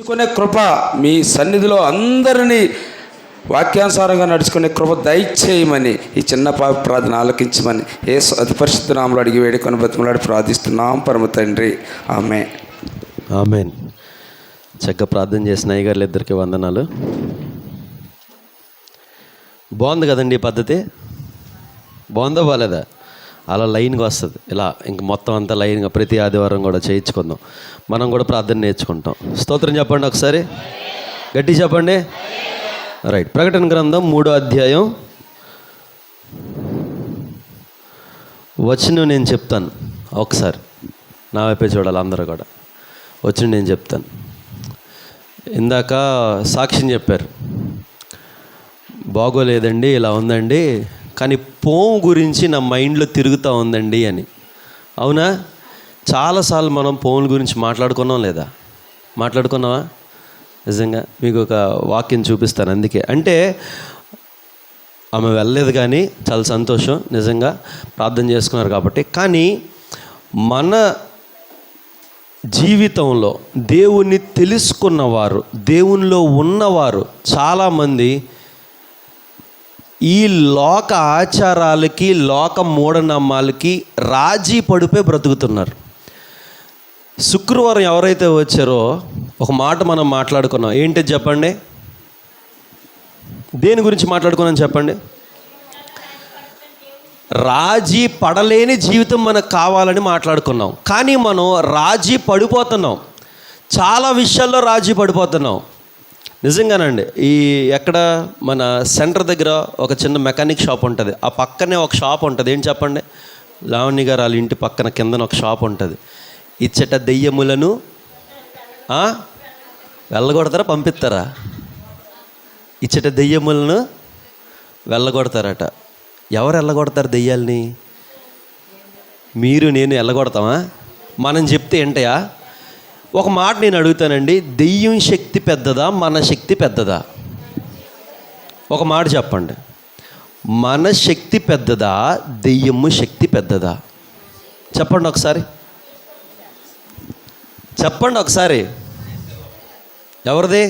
నడుచుకునే కృప, మీ సన్నిధిలో అందరినీ వాక్యానుసారంగా నడుచుకునే కృప దయచేయమని ఈ చిన్న ప్రార్థన ఆలకించమని యేసు అతి పరిశుద్ధ నామములో అడిగి వేడుకొని బతిమలాడి ప్రార్థిస్తున్నాం పరమ తండ్రి. ఆమేన్. ఆమేన్. చక్కగా ప్రార్థన చేసిన అయ్యగారులు ఇద్దరికి వందనాలు. బాగుంది కదండి ఈ పద్ధతి? బాగుందా బాగాలేదా? అలా లైన్గా వస్తుంది ఇలా, ఇంక మొత్తం అంతా లైన్గా ప్రతి ఆదివారం కూడా చేయించుకుందాం. మనం కూడా ప్రార్థన నేర్చుకుంటాం. స్తోత్రం చెప్పండి ఒకసారి, గట్టి చెప్పండి. రైట్. ప్రకటన గ్రంథం 3వ అధ్యాయం వచనం నేను చెప్తాను. ఒకసారి నా వైపే చూడాలి అందరూ కూడా. వచనం నేను చెప్తాను. ఇందాక సాక్ష్యం చెప్పారు, బాగోలేదండి, ఇలా ఉందండి, కానీ పోము గురించి నా మైండ్లో తిరుగుతూ ఉందండి అని. అవునా? చాలాసార్లు మనం పోముల గురించి మాట్లాడుకున్నాం లేదా? మాట్లాడుకున్నావా? నిజంగా మీకు ఒక వాక్యం చూపిస్తాను. అందుకే అంటే ఆమె వెళ్ళలేదు, కానీ చాలా సంతోషం, నిజంగా ప్రార్థన చేసుకున్నారు కాబట్టి. కానీ మన జీవితంలో దేవుణ్ణి తెలుసుకున్నవారు, దేవునిలో ఉన్నవారు చాలామంది ఈ లోక ఆచారాలకి, లోక మూఢనమ్మాలకి రాజీ పడిపోయి బ్రతుకుతున్నారు. శుక్రవారం ఎవరైతే వచ్చారో ఒక మాట మనం మాట్లాడుకున్నాం. ఏంటి చెప్పండి? దేని గురించి మాట్లాడుకున్నాం చెప్పండి? రాజీ పడలేని జీవితం మనకు కావాలని మాట్లాడుకున్నాం. కానీ మనం రాజీ పడిపోతున్నాం, చాలా విషయాల్లో రాజీ పడిపోతున్నాం. నిజంగానండి. ఈ ఎక్కడ మన సెంటర్ దగ్గర ఒక చిన్న మెకానిక్ షాప్ ఉంటుంది, ఆ పక్కనే ఒక షాప్ ఉంటుంది. ఏంటి చెప్పండి? లావణ్య గారు వాళ్ళ ఇంటి పక్కన కిందన ఒక షాప్ ఉంటుంది. ఇచ్చట దెయ్యములను వెళ్ళగొడతారా పంపిస్తారా? ఇచ్చట దెయ్యములను వెళ్ళగొడతారట. ఎవరు వెళ్ళగొడతారు దెయ్యాలని? మీరు నేను వెళ్ళగొడతామా? మనం చెప్తే ఏంటయా? ఒక మాట నేను అడుగుతానండి, దెయ్యం శక్తి పెద్దదా, మన శక్తి పెద్దదా? ఒక మాట చెప్పండి. మన శక్తి పెద్దదా, దెయ్యము శక్తి పెద్దదా? చెప్పండి ఒకసారి, చెప్పండి ఒకసారి. ఎవరిది?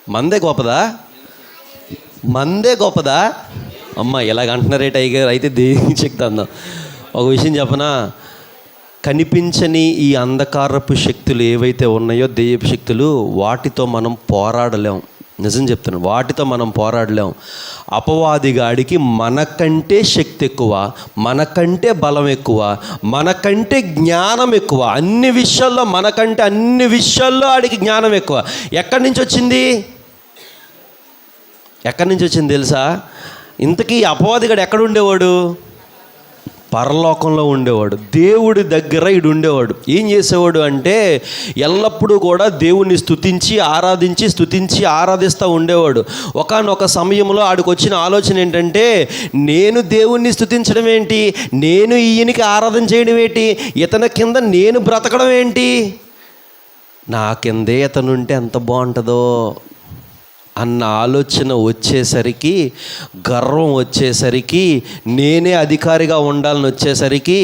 మందే గొప్పదా? మందే గొప్పదా? అమ్మ ఇలాగ అంటున్నారేట అయ్యారు. అయితే దెయ్యం శక్తి అందాం. ఒక విషయం చెప్పనా? కనిపించని ఈ అంధకారపు శక్తులు ఏవైతే ఉన్నాయో, దెయ్యపు శక్తులు, వాటితో మనం పోరాడలేం. నిజం చెప్తున్నాను, వాటితో మనం పోరాడలేం. అపవాదిగాడికి మనకంటే శక్తి ఎక్కువ, మనకంటే బలం ఎక్కువ, మనకంటే జ్ఞానం ఎక్కువ. అన్ని విషయాల్లో మనకంటే అన్ని విషయాల్లో ఆడికి జ్ఞానం ఎక్కువ. ఎక్కడి నుంచి వచ్చింది? ఎక్కడి నుంచి వచ్చింది తెలుసా? ఇంతకీ అపవాదిగాడు ఎక్కడ ఉండేవాడు? పరలోకంలో ఉండేవాడు. దేవుడి దగ్గర ఇడు ఉండేవాడు. ఏం చేసేవాడు అంటే ఎల్లప్పుడూ కూడా దేవుణ్ణి స్తుతించి ఆరాధిస్తూ ఉండేవాడు. ఒకానొక సమయంలో ఆడికి వచ్చిన ఆలోచన ఏంటంటే, నేను దేవుణ్ణి స్తుతించడం ఏంటి, నేను ఈయనకి ఆరాధన చేయడం ఏంటి, ఇతని కింద నేను బ్రతకడం ఏంటి, నా కిందే ఇతనుంటే ఎంత బాగుంటుందో అన్న ఆలోచన వచ్చేసరికి, గర్వం వచ్చేసరికి, నేనే అధికారిగా ఉండాలని వచ్చేసరికి,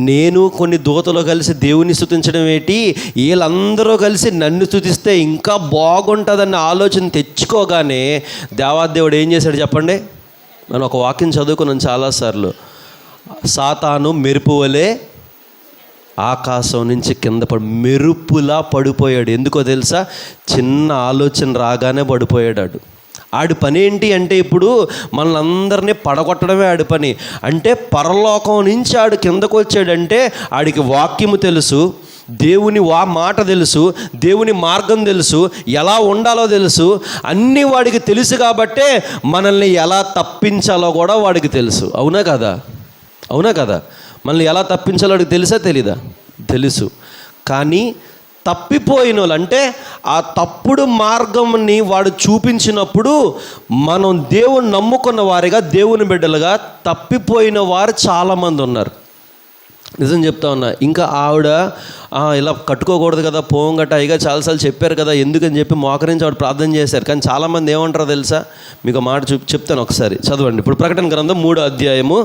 నేను కొన్ని దూతలు కలిసి దేవుని స్తుతించడం ఏంటి, వీళ్ళందరూ కలిసి నన్ను స్తుతిస్తే ఇంకా బాగుంటుందన్న ఆలోచన తెచ్చుకోగానే దేవాదేవుడు ఏం చేశాడు చెప్పండి? మనం ఒక వాక్యం చదువుకున్నాను చాలాసార్లు. సాతాను మెరుపు వలె ఆకాశం నుంచి కింద మెరుపులా పడిపోయాడు. ఎందుకో తెలుసా? చిన్న ఆలోచన రాగానే పడిపోయాడు. ఆడి పని ఏంటి అంటే, ఇప్పుడు మనల్ని అందరినీ పడగొట్టడమే ఆడి పని. అంటే పరలోకం నుంచి ఆడు కిందకు వచ్చాడంటే ఆడికి వాక్యము తెలుసు, దేవుని మాట తెలుసు, దేవుని మార్గం తెలుసు, ఎలా ఉండాలో తెలుసు, అన్నీ వాడికి తెలుసు. కాబట్టే మనల్ని ఎలా తప్పించాలో కూడా వాడికి తెలుసు. అవునా కదా? అవునా కదా? మనల్ని ఎలా తప్పించాలో వాడికి తెలుసా తెలీదా? తెలుసు. కానీ తప్పిపోయిన వాళ్ళు, అంటే ఆ తప్పుడు మార్గంని వాడు చూపించినప్పుడు మనం దేవుని నమ్ముకున్న వారిగా, దేవుని బిడ్డలుగా తప్పిపోయిన వారు చాలామంది ఉన్నారు. నిజం చెప్తా ఉన్నా. ఇంకా ఆవిడ ఇలా కట్టుకోకూడదు కదా, పోంగట ఇక చాలాసార్లు చెప్పారు కదా, ఎందుకని చెప్పి మోకరించి ఆవిడ ప్రార్థన చేశారు. కానీ చాలామంది ఏమంటారో తెలుసా? మీకు మాట చెప్తాను, ఒకసారి చదవండి. ఇప్పుడు ప్రకటన గ్రంథం 3వ అధ్యాయము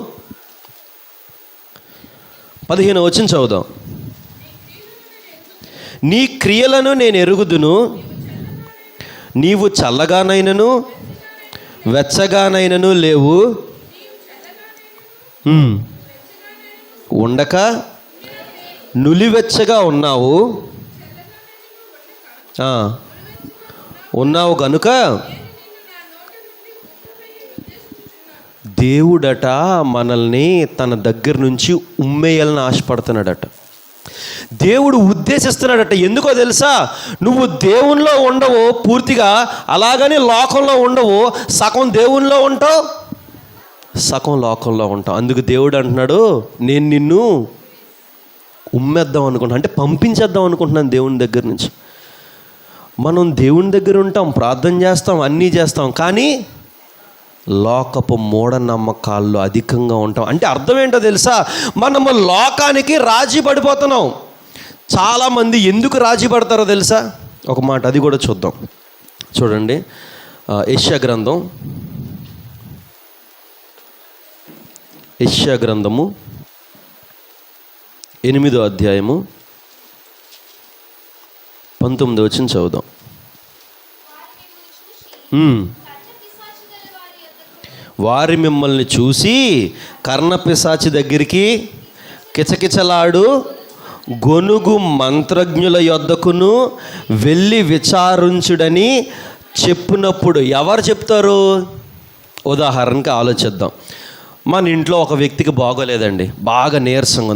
15వ వచనం చదువుదాం. నీ క్రియలను నేను ఎరుగుదును, నీవు చల్లగానైనను వెచ్చగానైనను లేవు, ఉండక నులివెచ్చగా ఉన్నావు గనుక దేవుడట మనల్ని తన దగ్గర నుంచి ఉమ్మేయాలని ఆశపడుతున్నాడట. దేవుడు ఉద్దేశిస్తున్నాడట. ఎందుకో తెలుసా? నువ్వు దేవునిలో ఉండవు పూర్తిగా, అలాగని లోకంలో ఉండవు. సగం దేవునిలో ఉంటావు, సగం లోకంలో ఉంటావు. అందుకు దేవుడు అంటున్నాడు, నేను నిన్ను ఉమ్మేద్దాం అనుకుంటున్నాను, అంటే పంపించేద్దాం అనుకుంటున్నాను దేవుని దగ్గర నుంచి. మనం దేవుని దగ్గర ఉంటాం, ప్రార్థన చేస్తాం, అన్నీ చేస్తాం, కానీ లోకపు మూఢనమ్మకాల్లో అధికంగా ఉంటాం. అంటే అర్థం ఏంటో తెలుసా? మనము లోకానికి రాజీ పడిపోతున్నాం. చాలామంది ఎందుకు రాజీ పడతారో తెలుసా? ఒక మాట అది కూడా చూద్దాం. చూడండి, యెషయా గ్రంథము 8వ అధ్యాయము 19వ వచనం చదువుదాం. వారి మిమ్మల్ని చూసి కర్ణపిశాచి దగ్గరికి కిచకిచలాడు గొనుగు మంత్రజ్ఞుల యొద్దకును వెళ్ళి విచారించుడని చెప్పినప్పుడు ఎవరు చెప్తారు? ఉదాహరణకి ఆలోచిద్దాం. మన ఇంట్లో ఒక వ్యక్తికి బాగోలేదండి, బాగా నీరసంగా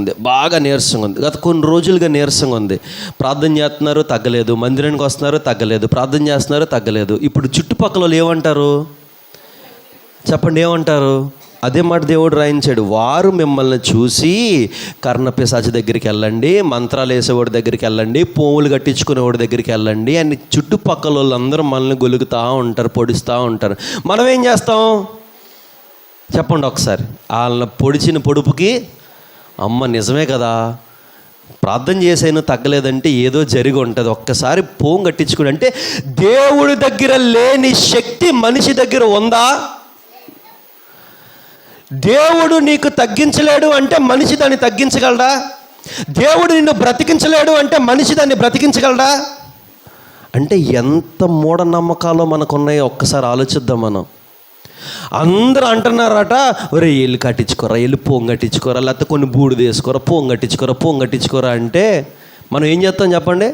ఉంది, గత కొన్ని రోజులుగా నీరసంగా ఉంది. ప్రార్థన చేస్తున్నారు, తగ్గలేదు. మందిరానికి వస్తున్నారు, తగ్గలేదు. ప్రార్థన చేస్తున్నారు, తగ్గలేదు. ఇప్పుడు చుట్టుపక్కల వాళ్ళు ఏమంటారు చెప్పండి? ఏమంటారు? అదే మాట దేవుడు రాయించాడు. వారు మిమ్మల్ని చూసి కర్ణపిశాచి దగ్గరికి వెళ్ళండి, మంత్రాలు వేసేవాడి దగ్గరికి వెళ్ళండి, పోములు కట్టించుకునేవాడి దగ్గరికి వెళ్ళండి అని చుట్టుపక్కల వాళ్ళందరూ మనల్ని గొలుగుతూ ఉంటారు, పొడుస్తూ ఉంటారు. మనం ఏం చేస్తాం చెప్పండి ఒకసారి? వాళ్ళని పొడిచిన పొడుపుకి అమ్మ నిజమే కదా, ప్రార్థన చేసాను తగ్గలేదంటే ఏదో జరిగి ఉంటుంది, ఒక్కసారి పోం కట్టించుకుని. అంటే దేవుడి దగ్గర లేని శక్తి మనిషి దగ్గర ఉందా? దేవుడు నీకు తగ్గించలేడు అంటే మనిషి దాన్ని తగ్గించగలడా? దేవుడు నిన్ను బ్రతికించలేడు అంటే మనిషి దాన్ని బ్రతికించగలడా? అంటే ఎంత మూఢనమ్మకాలు మనకున్నాయో ఒక్కసారి ఆలోచిద్దాం మనం. అందరూ అంటున్నారట, ఒరే ఎల్లు కట్టించుకోరా, ఎల్లు పోంగు కట్టించుకోరా, లేకపోతే కొన్ని బూడిద వేసుకోరా, పోంగు కట్టించుకోరా అంటే మనం ఏం చేస్తాం చెప్పండి?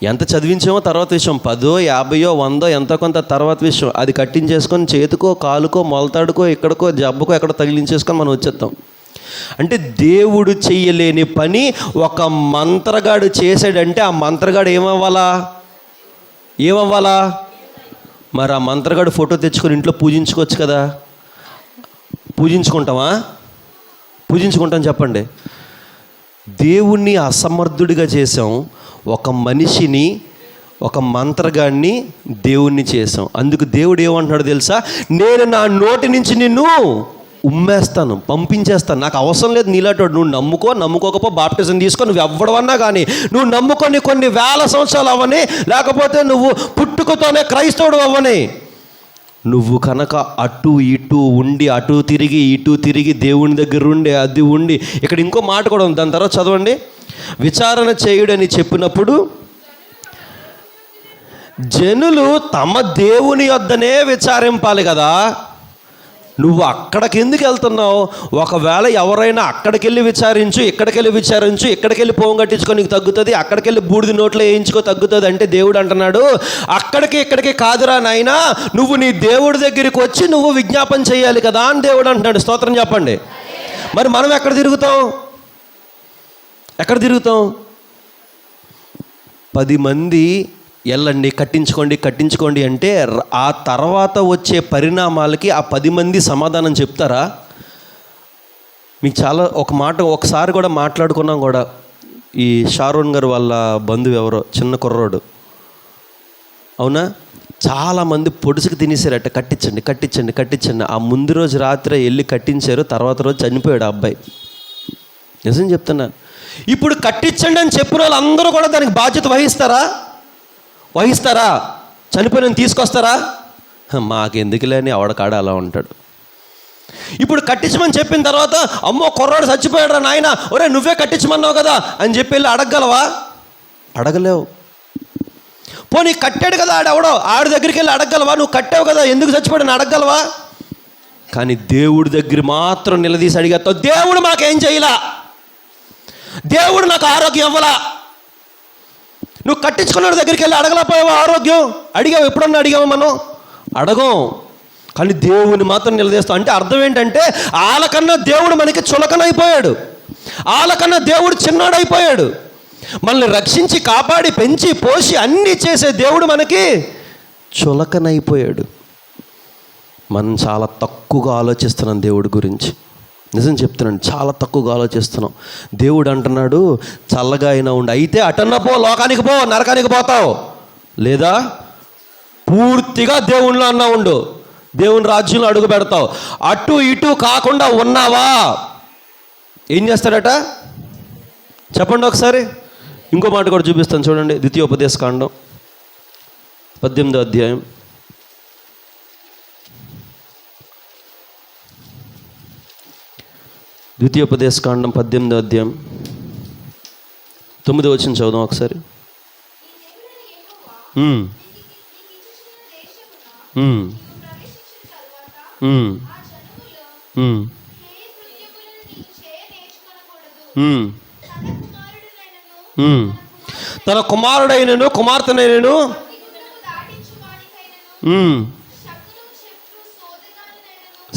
ఎంత చదివించామో తర్వాత విషయం, 10, 50, 100 ఎంతో కొంత తర్వాత విషయం. అది కట్టించేసుకొని చేతికో కాలుకో మొలతాడుకో ఇక్కడికో జబ్బుకో ఎక్కడో తగిలించేసుకొని మనం వచ్చేస్తాం. అంటే దేవుడు చెయ్యలేని పని ఒక మంత్రగాడు చేసాడంటే ఆ మంత్రగాడు ఏమవ్వాలా? మరి ఆ మంత్రగాడు ఫోటో తెచ్చుకొని ఇంట్లో పూజించుకోవచ్చు కదా. పూజించుకుంటాం చెప్పండి. దేవుణ్ణి అసమర్థుడిగా చేసాం, ఒక మనిషిని, ఒక మంత్రగాడిని దేవుణ్ణి చేసాం. అందుకు దేవుడు ఏమంటున్నాడు తెలుసా? నేను నా నోటి నుంచి నిన్ను ఉమ్మేస్తాను, పంపించేస్తాను. నాకు అవసరం లేదు నీలాంటి. నువ్వు నమ్ముకోకపో బాప్టిజం తీసుకో, నువ్వు ఎవ్వడవన్నా కానీ, నువ్వు నమ్ముకొని కొన్ని వేల సంవత్సరాలు అవ్వని, లేకపోతే నువ్వు పుట్టుకతోనే క్రైస్తవుడు అవ్వని, నువ్వు కనుక అటు ఇటు ఉండి, అటు తిరిగి ఇటు తిరిగి దేవుని దగ్గర ఉండి అది ఉండి. ఇక్కడ ఇంకో మాట కూడా ఉంది, దాని తర్వాత చదవండి. విచారణ చేయుడని చెప్పినప్పుడు జనులు తమ దేవుని యొద్దనే విచారింపాలి కదా. నువ్వు అక్కడికి ఎందుకు వెళ్తున్నావు? ఒకవేళ ఎవరైనా అక్కడికెళ్ళి విచారించు, ఇక్కడికెళ్ళి పోం కట్టించుకో నీకు తగ్గుతుంది, అక్కడికెళ్ళి బూడిది నోట్లో వేయించుకో తగ్గుతుంది అంటే దేవుడు అంటున్నాడు, ఇక్కడికి కాదురా నాయనా, నువ్వు నీ దేవుడి దగ్గరికి వచ్చి నువ్వు విజ్ఞాపన చేయాలి కదా అని దేవుడు అంటున్నాడు. స్తోత్రం చెప్పండి. మరి మనం ఎక్కడ తిరుగుతాం? 10 మంది వెళ్ళండి కట్టించుకోండి అంటే ఆ తర్వాత వచ్చే పరిణామాలకి ఆ 10 మంది సమాధానం చెప్తారా? మీకు చాలా ఒక మాట ఒకసారి కూడా మాట్లాడుకున్నాం కూడా. ఈ షారోన్ గారు వాళ్ళ బంధువు ఎవరో చిన్న కుర్రోడు, అవునా, చాలామంది పొడుసుకు తినేసారట. కట్టించండి. ఆ ముందు రోజు రాత్రి వెళ్ళి కట్టించారు, తర్వాత రోజు చనిపోయాడు ఆ అబ్బాయి. నిజం చెప్తున్నా. ఇప్పుడు కట్టించండి అని చెప్పిన వాళ్ళు అందరూ కూడా దానికి బాధ్యత వహిస్తారా? చనిపోయిన తీసుకొస్తారా? మాకెందుకులేని ఆవిడకాడ అలా ఉంటాడు. ఇప్పుడు కట్టించమని చెప్పిన తర్వాత అమ్మో కుర్రాడు చచ్చిపోయాడు నాయన, ఒరే నువ్వే కట్టించమన్నావు కదా అని చెప్పి వెళ్ళి అడగగలవా? అడగలేవు. పోనీ కట్టాడు కదా ఆడెవడో, ఆడి దగ్గరికి వెళ్ళి అడగగలవా? నువ్వు కట్టావు కదా, ఎందుకు చచ్చిపోయాడని అడగగలవా? కానీ దేవుడి దగ్గర మాత్రం నిలదీసి అడిగేస్తావు, దేవుడు మాకేం చేయలా, దేవుడు నాకు ఆరోగ్యం ఇవ్వలా. నువ్వు కట్టించుకున్న దగ్గరికి వెళ్ళి అడగలేకపోయావా ఆరోగ్యం? అడిగావు? ఎప్పుడన్నా అడిగావు? మనం అడగం. కానీ దేవుని మాత్రం నిలదీస్తాం. అంటే అర్థం ఏంటంటే వాళ్ళకన్నా దేవుడు మనకి చులకనైపోయాడు, వాళ్ళకన్నా దేవుడు చిన్నాడైపోయాడు. మనల్ని రక్షించి కాపాడి పెంచి పోసి అన్నీ చేసే దేవుడు మనకి చులకనైపోయాడు. మనం చాలా తక్కువగా ఆలోచిస్తున్నాం దేవుడి గురించి. నిజం చెప్తున్నాను, చాలా తక్కువగా ఆలోచిస్తున్నాం. దేవుడు అంటున్నాడు చల్లగా అయినా ఉండి, అయితే అటన్నా పో, లోకానికి పో, నరకానికి పోతావు, లేదా పూర్తిగా దేవునిలో అన్నా ఉండు, దేవుని రాజ్యంలో అడుగు పెడతావు. అటు ఇటు కాకుండా ఉన్నావా, ఏం చేస్తాడట చెప్పండి ఒకసారి. ఇంకో మాట కూడా చూపిస్తాను చూడండి. ద్వితీయోపదేశకాండం 18వ అధ్యాయం. ద్వితీయోపదేశకాండం 18వ అధ్యాయం 9వ వచనం చదువుదాం ఒకసారి. తన కుమారుడైనను కుమార్తెనైనను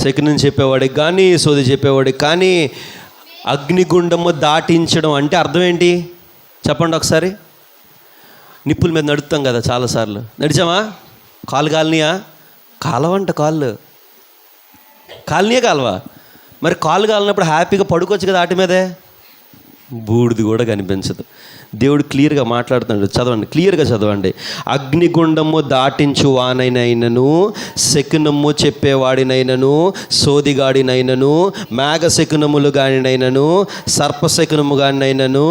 శకునం చెప్పేవాడికి కానీ సోది చెప్పేవాడికి కానీ అగ్నిగుండము దాటించడం అంటే అర్థం ఏంటి చెప్పండి ఒకసారి. నిప్పుల మీద నడుపుతాం కదా చాలాసార్లు, నడిచామా? కాలు కాలనియా? కాలవంట కాళ్ళు కాలనియే కాలవా? మరి కాలు కాలినప్పుడు హ్యాపీగా పడుకోవచ్చు కదా వాటి మీదే. బూడిది కూడా కనిపించదు. దేవుడు క్లియర్గా మాట్లాడుతున్నాడు. చదవండి, క్లియర్గా చదవండి. అగ్నిగుండము దాటించు వానైనను, శకునము చెప్పేవాడినైనను, సోదిగాడినైనను, మేఘ శకునములు గానినైనను, సర్పశకునము గానినైనను,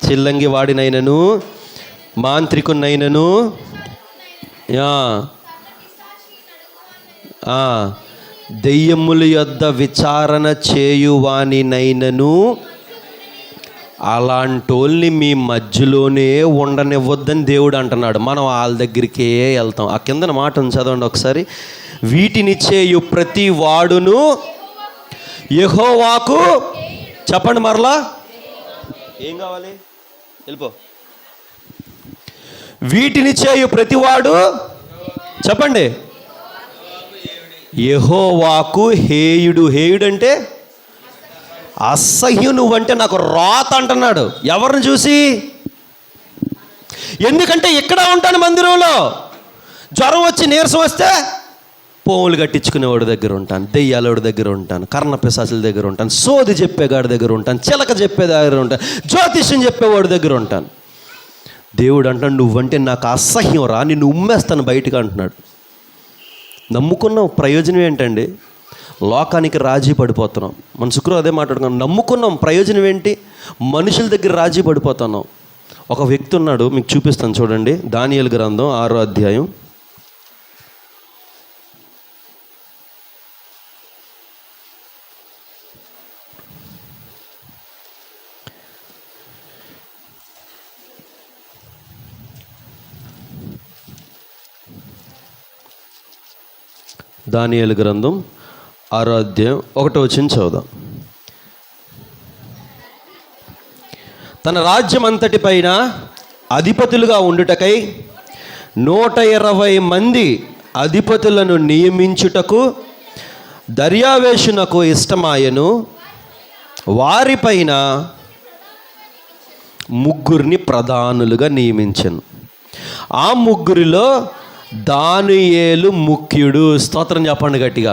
చిల్లంగి వాడినైనను, మాంత్రికునైనను, దెయ్యముల యొద్ద విచారణ చేయువానినైనను, అలాంటోళ్ళని మీ మధ్యలోనే ఉండనివ్వద్దని దేవుడు అంటున్నాడు. మనం వాళ్ళ దగ్గరికే వెళ్తాం. ఆ కిందన మాట చదవండి ఒకసారి. వీటిని చేయు ప్రతి వాడును యెహోవాకు, చెప్పండి మరలా, ఏం కావాలి? వెళ్ళిపో. వీటిని చేయు ప్రతివాడు, చెప్పండి, యెహోవాకు హేయుడు. హేయుడు అంటే అసహ్యం. నువ్వంటే నాకు రాత అంటున్నాడు. ఎవరిని చూసి? ఎందుకంటే ఇక్కడ ఉంటాను మందిరంలో, జ్వరం వచ్చి నీరసం వస్తే పోములు కట్టించుకునేవాడి దగ్గర ఉంటాను, దెయ్యాలవాడి దగ్గర ఉంటాను, కర్ణపిశాచుల దగ్గర ఉంటాను, సోది చెప్పేవాడి దగ్గర ఉంటాను, చిలక చెప్పే దగ్గర ఉంటాను, జ్యోతిష్యం చెప్పేవాడి దగ్గర ఉంటాను. దేవుడు అంటాడు నువ్వంటే నాకు అసహ్యం రా, నిన్ను ఉమ్మేస్తాను బయటకు అంటున్నాడు. నమ్ముకున్న ప్రయోజనం ఏంటండి? లోకానికి రాజీ పడిపోతున్నాం. మన శుక్రవారం అదే మాట్లాడుకున్నాం. నమ్ముకున్నాం, ప్రయోజనం ఏంటి? మనుషుల దగ్గర రాజీ పడిపోతున్నాం. ఒక వ్యక్తి ఉన్నాడు, మీకు చూపిస్తాను చూడండి. దానియేలు గ్రంథం 6వ అధ్యాయం. దానియేలు గ్రంథం 6వ అధ్యాయం 1వ వచనం చదువుదాం. తన రాజ్యం అంతటి పైన అధిపతులుగా ఉండుటకై 120 మంది అధిపతులను నియమించుటకు దర్యావేషునకు ఇష్టమాయను. వారిపైన 3 ప్రధానులుగా నియమించను. ఆ 3 దానియేలు ముఖ్యుడు. స్తోత్రం చెప్పండి గట్టిగా.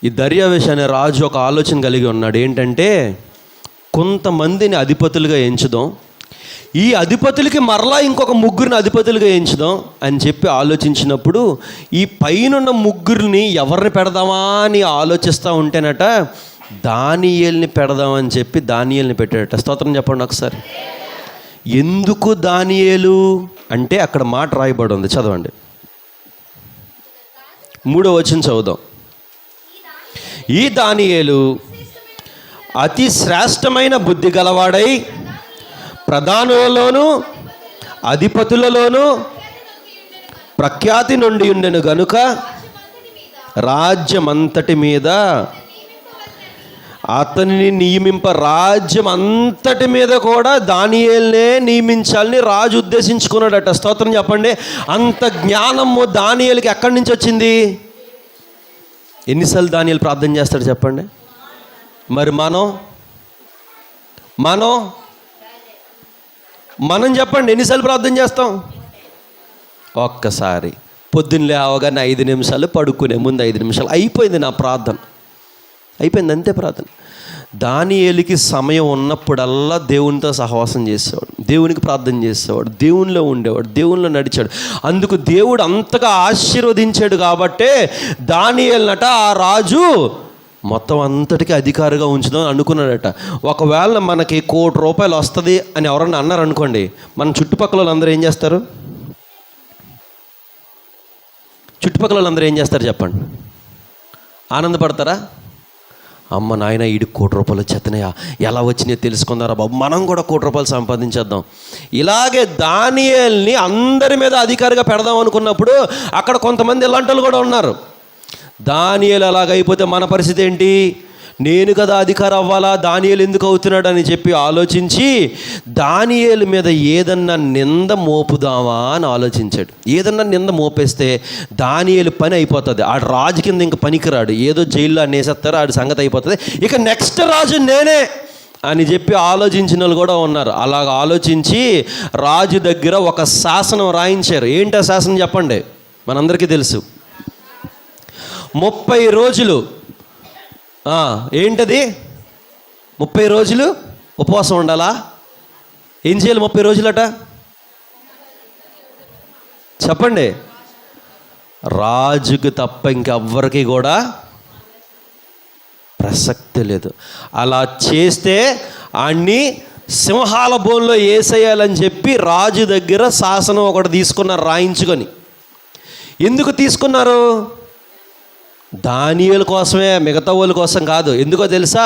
ఈ దర్యావేషు అనే రాజు ఒక ఆలోచన కలిగి ఉన్నాడు. ఏంటంటే కొంతమందిని అధిపతులుగా ఎంచుదాం, ఈ అధిపతులకి మరలా ఇంకొక 3 అధిపతులుగా ఎంచుదాం అని చెప్పి ఆలోచించినప్పుడు ఈ పైనున్న 3 ఎవరిని పెడదామా అని ఆలోచిస్తూ ఉంటేనట దానియేలుని పెడదామని చెప్పి దానియేలుని పెట్టాడట. స్తోత్రం చెప్పండి ఒకసారి. ఎందుకు దానియేలు అంటే అక్కడ మాట రాయబడి ఉంది, చదవండి. 3వ వచనం చదువుదాం. ఈ దానియేలు అతి శ్రేష్టమైన బుద్ధి గలవాడై ప్రధానులలోను అధిపతులలోనూ ప్రఖ్యాతి నుండి ఉండెను గనుక రాజ్యమంతటి మీద అతనిని నియమింప, రాజ్యం అంతటి మీద కూడా దానియేలునే నియమించాలని రాజు ఉద్దేశించుకున్నాడట. స్తోత్రం చెప్పండి. అంత జ్ఞానము దానియేలుకి ఎక్కడి నుంచి వచ్చింది? ఎన్నిసార్లు దానియేలు ప్రార్థన చేస్తాడు చెప్పండి? మరి మనం చెప్పండి, ఎన్నిసార్లు ప్రార్థన చేస్తాం? ఒక్కసారి. పొద్దున్న లేవగానే 5 నిమిషాలు, పడుకునే ముందు 5 నిమిషాలు, అయిపోయింది నా ప్రార్థన, అయిపోయింది, అంతే ప్రార్థన. దానియేలుకి సమయం ఉన్నప్పుడల్లా దేవునితో సహవాసం చేసేవాడు, దేవునికి ప్రార్థన చేసేవాడు, దేవునిలో ఉండేవాడు, దేవునిలో నడిచాడు. అందుకు దేవుడు అంతగా ఆశీర్వదించాడు కాబట్టే దానియేలునట ఆ రాజు మొత్తం అంతటికీ అధికారిగా ఉంచుదాం అనుకున్నాడట. ఒకవేళ మనకి ₹1,00,00,000 వస్తుంది అని ఎవరన్నా అన్నారు అనుకోండి, మన చుట్టుపక్కల వాళ్ళందరూ ఏం చేస్తారు? చుట్టుపక్కల వాళ్ళందరూ ఏం చేస్తారు చెప్పండి? ఆనందపడతారా? అమ్మ నాయన ఈడికి ₹1,00,00,000 వచ్చేస్తున్నాయా, ఎలా వచ్చినాయో తెలుసుకుందారా బాబు, మనం కూడా ₹1,00,00,000 సంపాదించేద్దాం. ఇలాగే దానియేలుని అందరి మీద అధికారిగా పెడదాం అనుకున్నప్పుడు అక్కడ కొంతమంది ఇలాంటి వాళ్ళు కూడా ఉన్నారు. దానియేలు అలాగైపోతే మన పరిస్థితి ఏంటి? నేను కదా అధికారం అవ్వాలా, దానియేలు ఎందుకు అవుతున్నాడు అని చెప్పి ఆలోచించి దానియేలు మీద ఏదన్నా నింద మోపుదామా అని ఆలోచించాడు. ఏదన్నా నింద మోపేస్తే దానియేలు పని అయిపోతుంది, ఆడు రాజు కింద ఇంక పనికిరాడు, ఏదో జైల్లో అనేసేస్తారు, ఆడి సంగతి అయిపోతుంది, ఇక నెక్స్ట్ రాజు నేనే అని చెప్పి ఆలోచించిన వాళ్ళు కూడా ఉన్నారు. అలాగ ఆలోచించి రాజు దగ్గర ఒక శాసనం రాయించారు. ఏంటి ఆ శాసనం చెప్పండి? మనందరికీ తెలుసు. 30 రోజులు ఏంటది? 30 రోజులు ఉపవాసం ఉండాలా? ఏం చేయాలి 30 రోజులట? చెప్పండి. రాజుకు తప్ప ఇంకెవ్వరికి కూడా ప్రసక్తి లేదు. అలా చేస్తే అన్ని సింహాల బోన్లో వేసేయాలని చెప్పి రాజు దగ్గర శాసనం ఒకటి తీసుకున్నారు రాయించుకొని. ఎందుకు తీసుకున్నారు? దానియేలు కోసమే, మిగతా వాళ్ళ కోసం కాదు. ఎందుకో తెలుసా?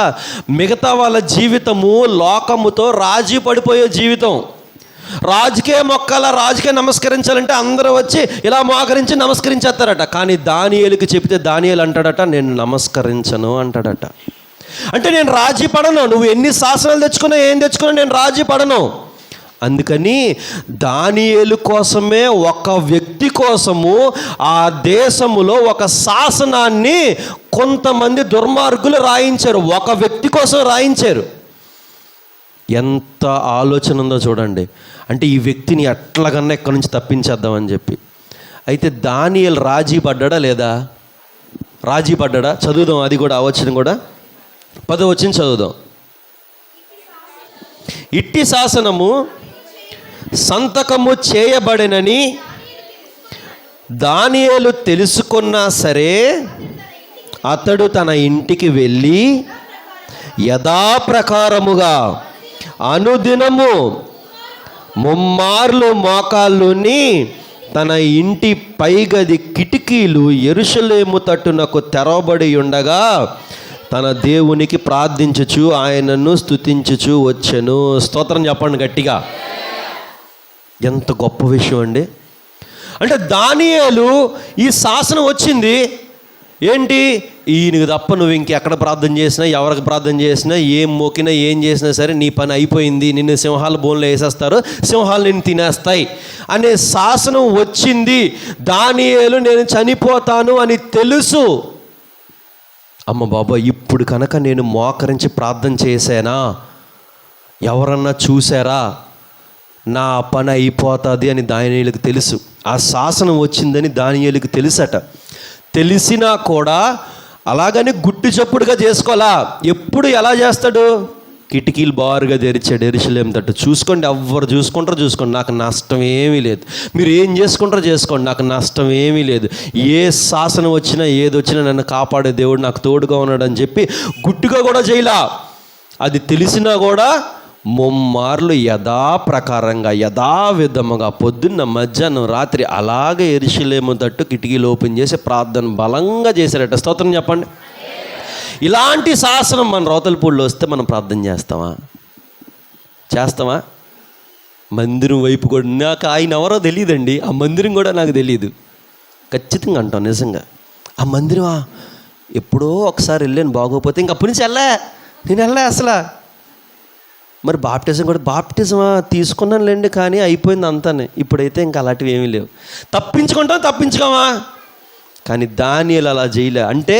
మిగతా వాళ్ళ జీవితము లోకముతో రాజీ పడిపోయే జీవితం. రాజుకే మొక్కాల, రాజుకే నమస్కరించాలంటే అందరూ వచ్చి ఇలా మోకరించి నమస్కరించేస్తారట. కానీ దానియేలుకి చెప్తే దానియేలు అంటాడట, నేను నమస్కరించను అంటాడట. అంటే నేను రాజీ పడను, నువ్వు ఎన్ని శాసనాలు తెచ్చుకున్నా ఏం తెచ్చుకున్నా నేను రాజీ పడను. అందుకని దానియేలు కోసమే, ఒక వ్యక్తి కోసము ఆ దేశములో ఒక శాసనాన్ని కొంతమంది దుర్మార్గులు రాయించారు. ఒక వ్యక్తి కోసం రాయించారు. ఎంత ఆలోచన ఉందో చూడండి. అంటే ఈ వ్యక్తిని ఎట్లాగన్నా ఎక్కడి నుంచి తప్పించేద్దామని చెప్పి. అయితే దానియేలు రాజీ పడ్డాడా లేదా? రాజీ పడ్డాడా? చదువుదాం, అది కూడా అవచనం కూడా 10వ వచనం చదువుదాం. ఇట్టి శాసనము సంతకము చేయబడినని దానియేలు తెలుసుకున్నా సరే అతడు తన ఇంటికి వెళ్ళి యథాప్రకారముగా అనుదినము 3 మోకాళ్ళుని తన ఇంటి పైగది కిటికీలు యెరూషలేము తట్టునకు తెరవబడి ఉండగా తన దేవునికి ప్రార్థించుచు ఆయనను స్తుతించుచు వచ్చెను. స్తోత్రం చెప్పండి గట్టిగా. ఎంత గొప్ప విషయం అండి. అంటే దానియేలు ఈ శాసనం వచ్చింది ఏంటి? ఈయనకు తప్ప నువ్వు ఇంకెక్కడ ప్రార్థన చేసినా, ఎవరికి ప్రార్థన చేసినా, ఏం మోకినా, ఏం చేసినా సరే నీ పని అయిపోయింది, నిన్ను సింహాల బోన్లో వేసేస్తారు, సింహాలు నిన్ను తినేస్తాయి అనే శాసనం వచ్చింది. దానియేలు నేను చనిపోతాను అని తెలుసు. అమ్మ బాబా, ఇప్పుడు కనుక నేను మోకరించి ప్రార్థన చేశానా, ఎవరన్నా చూసారా, నా పని అయిపోతుంది అని దానియేలుకు తెలుసు. ఆ శాసనం వచ్చిందని దానియేలుకు తెలుసట. తెలిసినా కూడా అలాగని గుట్టు చప్పుడుగా చేసుకోవాలా. ఎప్పుడు ఎలా చేస్తాడు? కిటికీలు బారుగా తెరిచాడు యెరూషలేము తట్టు. చూసుకోండి, ఎవ్వరు చూసుకోండి, నాకు నష్టం ఏమీ లేదు. మీరు ఏం చేసుకుంటారో చేసుకోండి, నాకు నష్టం ఏమీ లేదు. ఏ శాసనం వచ్చినా ఏది వచ్చినా నన్ను కాపాడే దేవుడు నాకు తోడుగా ఉన్నాడు అని చెప్పి గుట్టుగా కూడా చేయలా. అది తెలిసినా కూడా 3 యథాప్రకారంగా, యథావిధముగా పొద్దున్న, మధ్యాహ్నం, రాత్రి అలాగే యెరూషలేము తట్టు కిటికీలు ఓపెన్ చేసి ప్రార్థన బలంగా చేశారట. స్తోత్రం చెప్పండి. ఇలాంటి శాసనం మన రోతలపూడిలో వస్తే మనం ప్రార్థన చేస్తామా? మందిరం వైపు కూడా నాకు ఆయన ఎవరో తెలియదండి, ఆ మందిరం కూడా నాకు తెలియదు. ఖచ్చితంగా అంటాం నిజంగా, ఆ మందిరం ఎప్పుడో ఒకసారి వెళ్ళాను, బాగోపోతే ఇంక అప్పటి నుంచి నేను వెళ్ళా అసలు. మరి బాప్టిజమా తీసుకున్నానులేండి, కానీ అయిపోయింది అంతానే. ఇప్పుడైతే ఇంకా అలాంటివి ఏమీ లేవు. తప్పించుకోమా, కానీ దానియేలు అలా చేయలే. అంటే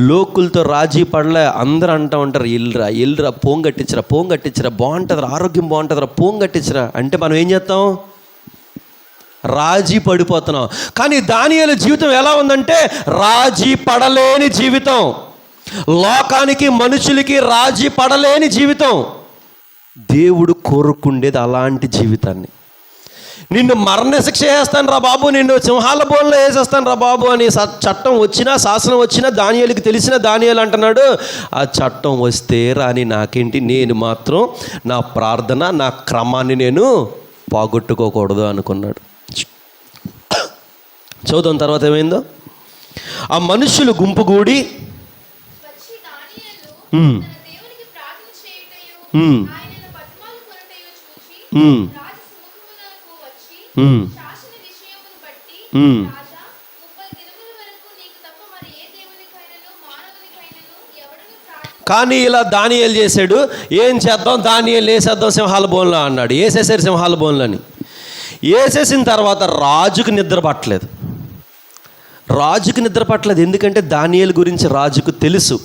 లోకులతో రాజీ పడలే. అందరూ అంటూ ఉంటారు, ఎల్లురా పోంగట్టించరా బాగుంటుందిరా, ఆరోగ్యం బాగుంటుందిరా, పోంగట్టించరా అంటే మనం ఏం చేస్తాం? రాజీ పడిపోతున్నాం. కానీ దానియేలు జీవితం ఎలా ఉందంటే రాజీ పడలేని జీవితం, లోకానికి మనుషులకి రాజీ పడలేని జీవితం. దేవుడు కోరుకుండేది అలాంటి జీవితాన్ని. నిన్ను మరణశిక్ష వేస్తాను రా బాబు, నిన్ను సింహాల బోన్లో వేసేస్తాను రా బాబు అని చట్టం వచ్చినా, శాసనం వచ్చినా దానియేలుకి తెలిసిన దానియేలు అంటున్నాడు, ఆ చట్టం వస్తే రాని నాకేంటి, నేను మాత్రం నా ప్రార్థన, నా క్రమాన్ని నేను పోగొట్టుకోకూడదు అనుకున్నాడు. చదువుతాం తర్వాత ఏమైందో. ఆ మనుషులు గుంపు కూడి కానీ ఇలా దానియేలు చేశాడు. ఏం చేద్దాం, దానియేలు వేసేద్దాం సింహాల బోన్లో అన్నాడు. వేసేసారు సింహాల బోన్లని. వేసేసిన తర్వాత రాజుకు నిద్ర పట్టలేదు. ఎందుకంటే దానియేలు గురించి రాజుకు తెలుసు.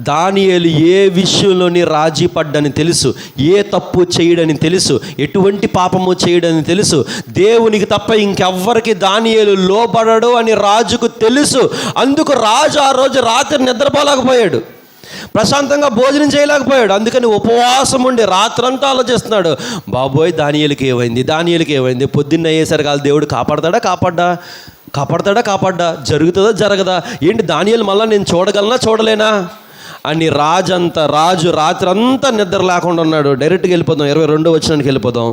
దానియేలు ఏ విషయంలోని రాజీ పడ్డని తెలుసు, ఏ తప్పు చేయడని తెలుసు, ఎటువంటి పాపము చేయడని తెలుసు. దేవునికి తప్ప ఇంకెవ్వరికి దానియేలు లోబడడు అని రాజుకు తెలుసు. అందుకు రాజు ఆ రోజు రాత్రి నిద్రపోలేకపోయాడు, ప్రశాంతంగా భోజనం చేయలేకపోయాడు. అందుకని ఉపవాసం ఉండి రాత్రంతా ఆలోచిస్తున్నాడు, బాబోయ్ దానియేలుకి ఏమైంది, పొద్దున్న అయ్యేసరికి వాళ్ళ దేవుడు కాపాడతాడా, జరుగుతుందా జరగదా, ఏంటి దానియేలు మళ్ళీ నేను చూడలేనా అని రాజు రాత్రి అంతా నిద్ర లేకుండా ఉన్నాడు. డైరెక్ట్గా వెళ్ళిపోదాం, 22వ వచనానికి వెళ్ళిపోదాం.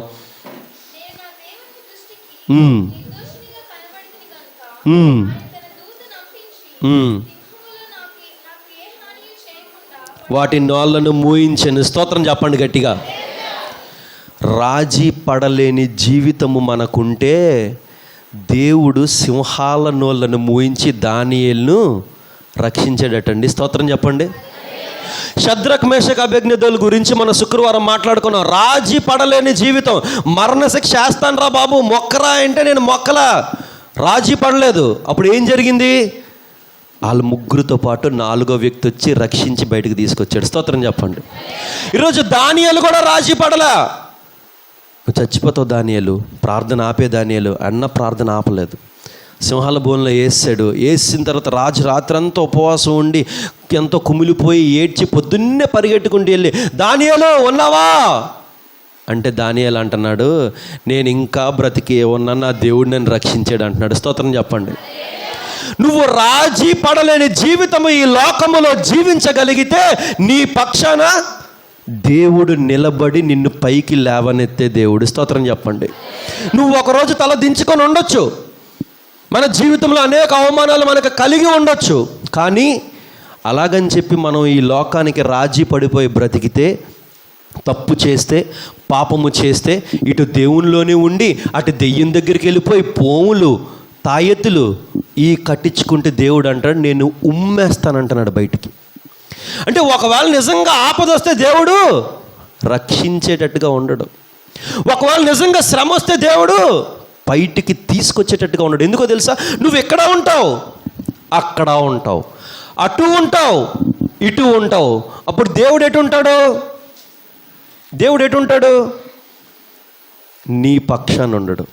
వాటి నోళ్ళను మూయించను. స్తోత్రం చెప్పండి గట్టిగా. రాజీ పడలేని జీవితము మనకుంటే దేవుడు సింహాల నోళ్ళను మూయించి దానియేలును రక్షించాడటండి. స్తోత్రం చెప్పండి. షద్రక్ మేషక్ అబేద్నెగోల గురించి మనం శుక్రవారం మాట్లాడుకున్నాం. రాజీ పడలేని జీవితం. మరణశిక్ష చేస్తాను రా బాబు, మొక్కరా అంటే నేను మొక్కలా, రాజీ పడలేదు. అప్పుడు ఏం జరిగింది? వాళ్ళ ముగ్గురితో పాటు 4వ వ్యక్తి వచ్చి రక్షించి బయటకు తీసుకొచ్చాడు. స్తోత్రం చెప్పండి. ఈరోజు దానియేలు కూడా రాజీ పడలా. నువ్వు చచ్చిపోతావు దానియేలు, ప్రార్థన ఆపే దానియేలు అన్న ప్రార్థన ఆపలేదు. సింహాల బోన్లో వేసిన తర్వాత రాజు రాత్రంతా ఉపవాసం ఉండి ఎంతో కుమిలిపోయి ఏడ్చి పొద్దున్నే పరిగెట్టుకుంటూ వెళ్ళి దానియేలు ఉన్నావా అంటే దానియేలు అంటున్నాడు, నేను ఇంకా బ్రతికే ఉన్నా, నా దేవుడు నన్ను రక్షించాడు అంటున్నాడు. స్తోత్రం చెప్పండి. నువ్వు రాజీ పడలేని జీవితము ఈ లోకములో జీవించగలిగితే నీ పక్షాన దేవుడు నిలబడి నిన్ను పైకి లేవనెత్తే దేవుడు. స్తోత్రం చెప్పండి. నువ్వు ఒకరోజు తల దించుకొని ఉండొచ్చు, మన జీవితంలో అనేక అవమానాలు మనకు కలిగి ఉండొచ్చు, కానీ అలాగని చెప్పి మనం ఈ లోకానికి రాజీ పడిపోయి బ్రతికితే, తప్పు చేస్తే, పాపము చేస్తే, ఇటు దేవునిలోనే ఉండి అటు దెయ్యం దగ్గరికి వెళ్ళిపోయి పోములు తాయెత్తులు ఈ కట్టించుకుంటే దేవుడు అంటాడు నేను ఉమ్మేస్తానంటున్నాడు బయటికి. అంటే ఒకవేళ నిజంగా ఆపద వస్తే దేవుడు రక్షించేటట్టుగా ఉండడు. ఒకవేళ నిజంగా శ్రమ వస్తే దేవుడు బయటికి తీసుకొచ్చేటట్టుగా ఉండడు. ఎందుకో తెలుసా? నువ్వు ఎక్కడ ఉంటావు, అక్కడ ఉంటావు, అటు ఉంటావు, ఇటు ఉంటావు. అప్పుడు దేవుడు ఎటు ఉంటాడు? నీ పక్షాన ఉండడు.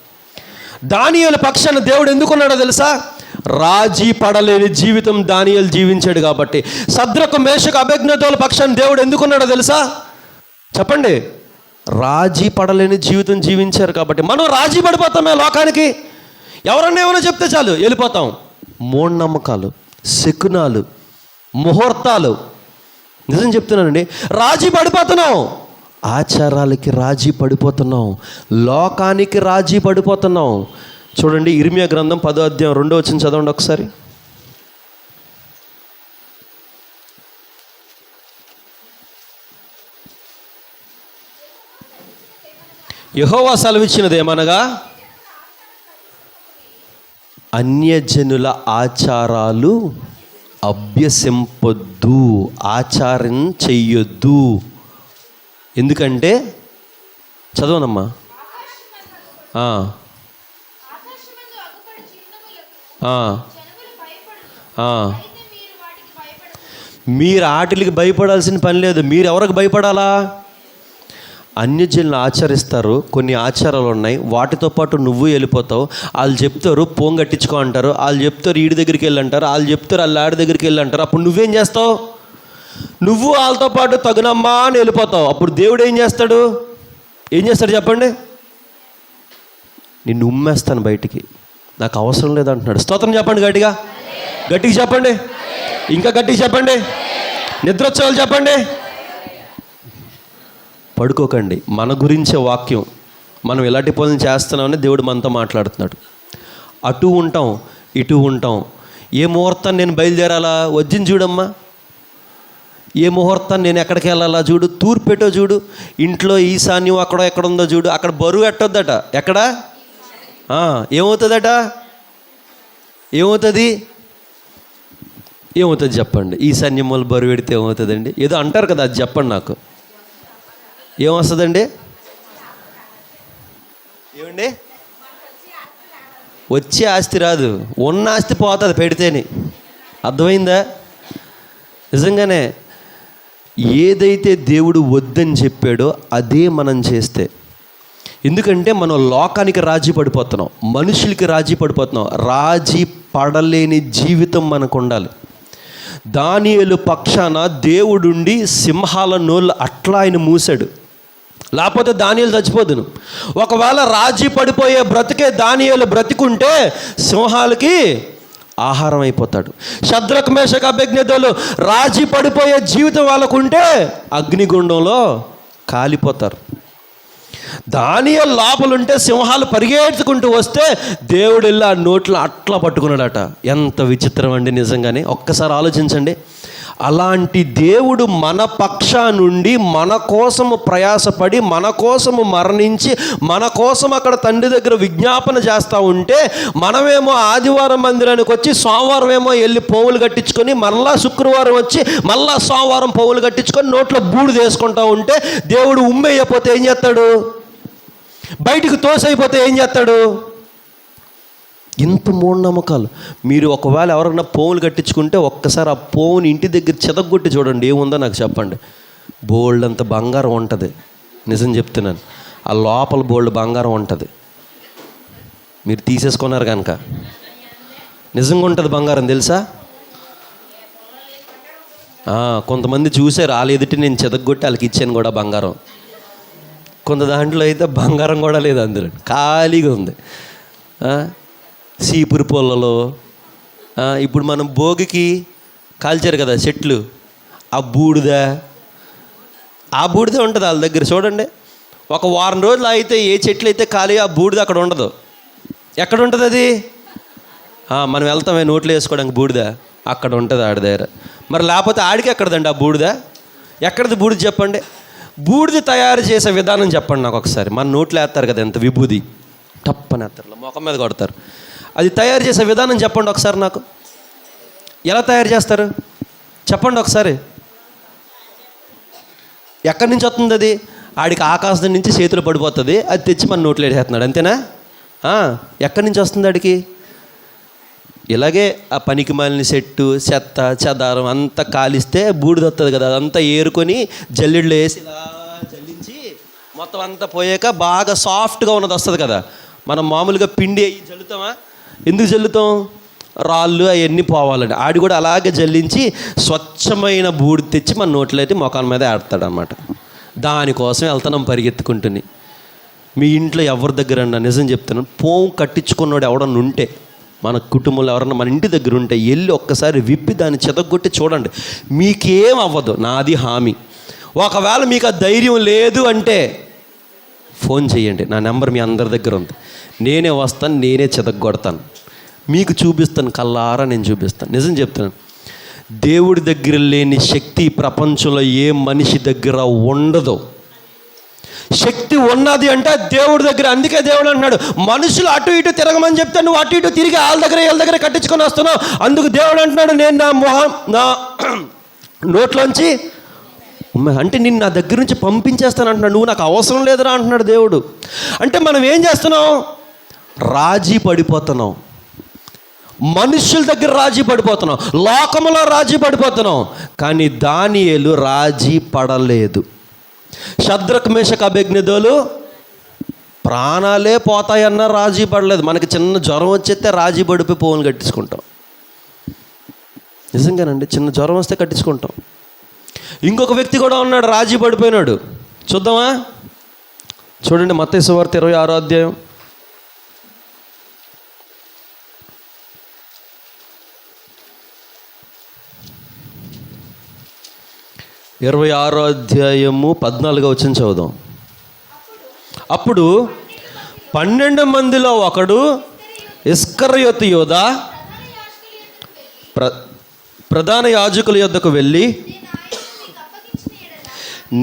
దానియేలు పక్షాన దేవుడు ఎందుకున్నాడో తెలుసా? రాజీ పడలేని జీవితం దానియేలు జీవించాడు కాబట్టి. షద్రకు మేషకు అబేద్నెగోల పక్షాన దేవుడు ఎందుకున్నాడో తెలుసా? చెప్పండి. రాజీ పడలేని జీవితం జీవించారు కాబట్టి. మనం రాజీ పడిపోతామే లోకానికి. ఎవరన్నా ఏమైనా చెప్తే చాలు వెళ్ళిపోతాం. మూఢనమ్మకాలు, శకునాలు, ముహూర్తాలు, నిజం చెప్తున్నానండి, రాజీ పడిపోతున్నాం. ఆచారాలకి రాజీ పడిపోతున్నాం, లోకానికి రాజీ పడిపోతున్నాం. చూడండి, ఇర్మియా గ్రంథం 10వ అధ్యాయం 2వ వచనం చదవండి ఒకసారి. యెహోవా సెలవిచ్చినదేమనగా అన్యజనుల ఆచారాలు అభ్యసింపొద్దు, ఆచారం చెయ్యొద్దు. ఎందుకంటే చదవనమ్మా. మీరు వాటికి భయపడాల్సిన పని లేదు. మీరు ఎవరికి భయపడాలా? అన్యజనులు ఆచరిస్తారు, కొన్ని ఆచారాలు ఉన్నాయి, వాటితో పాటు నువ్వు వెళ్ళిపోతావు. వాళ్ళు చెప్తారు పోంగు కట్టించుకో అంటారు, వాళ్ళు చెప్తారు ఈడి దగ్గరికి వెళ్ళి అంటారు, వాళ్ళు చెప్తారు వాళ్ళు ఆడి దగ్గరికి వెళ్ళి అంటారు. అప్పుడు నువ్వేం చేస్తావు? నువ్వు వాళ్ళతో పాటు తగునమ్మా అని వెళ్ళిపోతావు. అప్పుడు దేవుడు ఏం చేస్తాడు చెప్పండి? నిన్ను ఉమ్మేస్తాను బయటికి, నాకు అవసరం లేదంటున్నాడు. స్తోత్రం చెప్పండి గట్టిగా చెప్పండి, ఇంకా గట్టిగా చెప్పండి, నిద్రోత్సవాలు చెప్పండి. పడుకోకండి. మన గురించే వాక్యం. మనం ఎలాంటి పనులు చేస్తున్నామని దేవుడు మనతో మాట్లాడుతున్నాడు. అటు ఉంటాం ఇటు ఉంటాం. ఏ ముహూర్తాన్ని నేను బయలుదేరాలా? వచ్చింది చూడమ్మా. ఏ ముహూర్తాన్ని నేను ఎక్కడికి వెళ్ళాలా చూడు. తూర్పెట్టో చూడు, ఇంట్లో ఈశాన్యం అక్కడ ఎక్కడ ఉందో చూడు. అక్కడ బరువు ఎట్టొద్దట. ఎక్కడ ఏమవుతుందట? ఏమవుతుంది చెప్పండి? ఈశాన్యం వల్ల బరువు పెడితే ఏమవుతుందండి? ఏదో అంటారు కదా, అది చెప్పండి నాకు. ఏమొస్తుందండి? ఏమండి? వచ్చే ఆస్తి రాదు, ఉన్న ఆస్తి పోతుంది పెడితేనే. అర్థమైందా? నిజంగానే ఏదైతే దేవుడు వద్దని చెప్పాడో అదే మనం చేస్తే. ఎందుకంటే మనం లోకానికి రాజీ పడిపోతున్నాం, మనుషులకి రాజీ పడిపోతున్నాం. రాజీ పడలేని జీవితం మనకు ఉండాలి. దానియేలు పక్షాన దేవుడుండి సింహాల నోళ్ళు అట్లా ఆయన మూసాడు. లేకపోతే దానియేలు చచ్చిపోదును. ఒకవేళ రాజీ పడిపోయే బ్రతికే దానియేలు బ్రతికుంటే సింహాలకి ఆహారం అయిపోతాడు. షద్రక్ మేషక్ అబేద్నెగోలు రాజీ పడిపోయే జీవితం వాళ్ళకుంటే అగ్నిగుండంలో కాలిపోతారు. దానియేలు లోపలుంటే సింహాలు పరిగెత్తుకుంటూ వస్తే దేవుడు వెళ్ళి ఆ నోట్లో అట్లా పట్టుకున్నాడట. ఎంత విచిత్రం అండి నిజంగానే. ఒక్కసారి ఆలోచించండి. అలాంటి దేవుడు మన పక్షా నుండి మన కోసము ప్రయాసపడి, మన కోసము మరణించి, మన కోసం అక్కడ తండ్రి దగ్గర విజ్ఞాపన చేస్తూ ఉంటే, మనమేమో ఆదివారం మందిరానికి వచ్చి సోమవారం ఏమో వెళ్ళి పోవులు కట్టించుకొని, మళ్ళా శుక్రవారం వచ్చి మళ్ళా సోమవారం పోవులు కట్టించుకొని నోట్లో బూడిద వేసుకుంటూ ఉంటే దేవుడు ఉమ్మేయపోతే ఏం చేస్తాడు? బయటికి తోసైపోతే ఏం చేస్తాడు? ఇంత మూఢనమ్మకాలు. మీరు ఒకవేళ ఎవరైనా పోవులు కట్టించుకుంటే ఒక్కసారి ఆ పోవుని ఇంటి దగ్గర చెదగొట్టి చూడండి, ఏముందో నాకు చెప్పండి. బోల్డ్ అంత బంగారం ఉంటుంది. నిజం చెప్తున్నాను, ఆ లోపల బోల్డ్ బంగారం ఉంటుంది. మీరు తీసేసుకున్నారు కనుక నిజంగా ఉంటుంది బంగారం, తెలుసా? కొంతమంది చూసారు, వాళ్ళ ఎదుటి నేను చెదగొట్టి వాళ్ళకి ఇచ్చాను కూడా బంగారం. కొంత దాంట్లో అయితే బంగారం కూడా లేదు, అందులో ఖాళీగా ఉంది. సీపురు పొలలో ఇప్పుడు మనం భోగికి కాల్చారు కదా చెట్లు, ఆ బూడిద ఉంటుంది వాళ్ళ దగ్గర. చూడండి, ఒక వారం రోజులు అయితే ఏ చెట్లు అయితే ఖాళీ, ఆ బూడిద అక్కడ ఉండదు. ఎక్కడ ఉంటుంది అది? మనం వెళ్తామే నోట్లో వేసుకోవడానికి బూడిద అక్కడ ఉంటుంది ఆడి దగ్గర. మరి లేకపోతే ఆడికి ఎక్కడదండి ఆ బూడిద? ఎక్కడిది బూడిద చెప్పండి? బూడిద తయారు చేసే విధానం చెప్పండి నాకు ఒకసారి. మన నోట్లో వేస్తారు కదా ఎంత విభూది, టప్పని వేస్తారు, ముఖం మీద కొడతారు. అది తయారు చేసే విధానం చెప్పండి ఒకసారి నాకు. ఎలా తయారు చేస్తారు చెప్పండి ఒకసారి. ఎక్కడి నుంచి వస్తుంది అది? ఆడికి ఆకాశం నుంచి చేతులు పడిపోతుంది, అది తెచ్చి మన నోట్లో వేసేస్తున్నాడు, అంతేనా? ఎక్కడి నుంచి వస్తుంది ఆడికి? ఇలాగే ఆ పనికి మాలిన చెట్టు చెత్త చెదారం అంతా కాలిస్తే బూడిద వస్తుంది కదా, అదంతా ఏరుకొని జల్లెళ్ళు వేసి ఇలా జల్లించి మొత్తం అంతా పోయాక బాగా సాఫ్ట్గా ఉన్నది వస్తుంది కదా. మనం మామూలుగా పిండి అయ్యి జల్లుతామా? ఎందుకు జల్లుతాం? రాళ్ళు అవన్నీ పోవాలండి. ఆడి కూడా అలాగే జల్లించి స్వచ్ఛమైన బూడిద తెచ్చి మన నోట్లో అయితే మొఖాల మీద ఆడతాడు అన్నమాట. దానికోసం వెళ్తున్నాం పరిగెత్తుకుంటుని. మీ ఇంట్లో ఎవరి దగ్గర అన్నా నిజం చెప్తున్నాను, పోము కట్టించుకున్నాడు ఎవడన్నా ఉంటే, మన కుటుంబంలో ఎవరన్నా మన ఇంటి దగ్గర ఉంటే వెళ్ళి ఒక్కసారి విప్పి దాన్ని చెదగొట్టి చూడండి, మీకేం అవ్వదు, నాది హామీ. ఒకవేళ మీకు ఆ ధైర్యం లేదు అంటే ఫోన్ చేయండి, నా నెంబర్ మీ అందరి దగ్గర ఉంది. నేనే వస్తాను, నేనే చెదగొడతాను, మీకు చూపిస్తాను, కల్లారా నేను చూపిస్తాను. నిజం చెప్తున్నాను, దేవుడి దగ్గర లేని శక్తి ప్రపంచంలో ఏ మనిషి దగ్గర ఉండదు. శక్తి ఉన్నది అంటే దేవుడి దగ్గర. అందుకే దేవుడు అంటున్నాడు, మనుషులు అటు ఇటు తిరగమని చెప్తే నువ్వు అటు ఇటు తిరిగి వాళ్ళ దగ్గర వీళ్ళ దగ్గర కట్టించుకొని వస్తున్నావు. అందుకు దేవుడు అంటున్నాడు, నేను నా నోట్లోంచి అంటే నిన్ను నా దగ్గర నుంచి పంపించేస్తాను అంటున్నాడు. నువ్వు నాకు అవసరం లేదురా అంటున్నాడు దేవుడు. అంటే మనం ఏం చేస్తున్నాం? రాజీ పడిపోతున్నాం. మనుషుల దగ్గర రాజీ పడిపోతున్నాం, లోకంలో రాజీ పడిపోతున్నాం. కానీ దానియేలు రాజీ పడలేదు. షద్రక్ మేషక్ అబేద్నెగోలు ప్రాణాలే పోతాయన్నా రాజీ పడలేదు. మనకి చిన్న జ్వరం వచ్చేస్తే రాజీ పడిపోయి పువ్వులు కట్టించుకుంటాం. నిజంగానండి, చిన్న జ్వరం వస్తే కట్టించుకుంటాం. ఇంకొక వ్యక్తి కూడా ఉన్నాడు, రాజీ పడిపోయినాడు. చూద్దామా? చూడండి, మత్తయి సువార్త 26వ అధ్యాయం 26వ అధ్యాయము 14వ వచనం చదువుదాం. అప్పుడు 12 మందిలో ఒకడు ఇస్కరియోతు యోధ ప్రధాన యాజకుల యొద్దకు వెళ్ళి,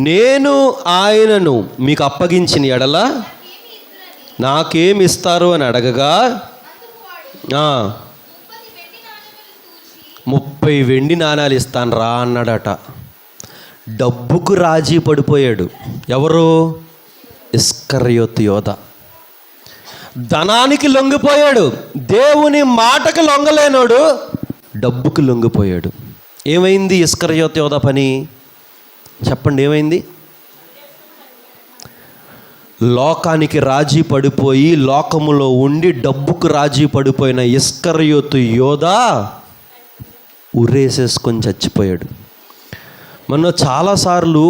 నేను ఆయనను మీకు అప్పగించిన ఎడల నాకేమి ఇస్తారు అని అడగగా 30 వెండి నాణాలు ఇస్తాను రా అన్నాడట. డబ్బుకు రాజీ పడిపోయాడు. ఎవరు? ఇస్కరియోతు యోధ. ధనానికి లొంగిపోయాడు. దేవుని మాటకు లొంగలేనోడు డబ్బుకు లొంగిపోయాడు. ఏమైంది ఇస్కరియోతు యోధ పని? చెప్పండి, ఏమైంది? లోకానికి రాజీ పడిపోయి లోకములో ఉండి డబ్బుకు రాజీ పడిపోయిన ఇస్కరియోతు యోధ ఉరేసేసుకొని చచ్చిపోయాడు. మనం చాలాసార్లు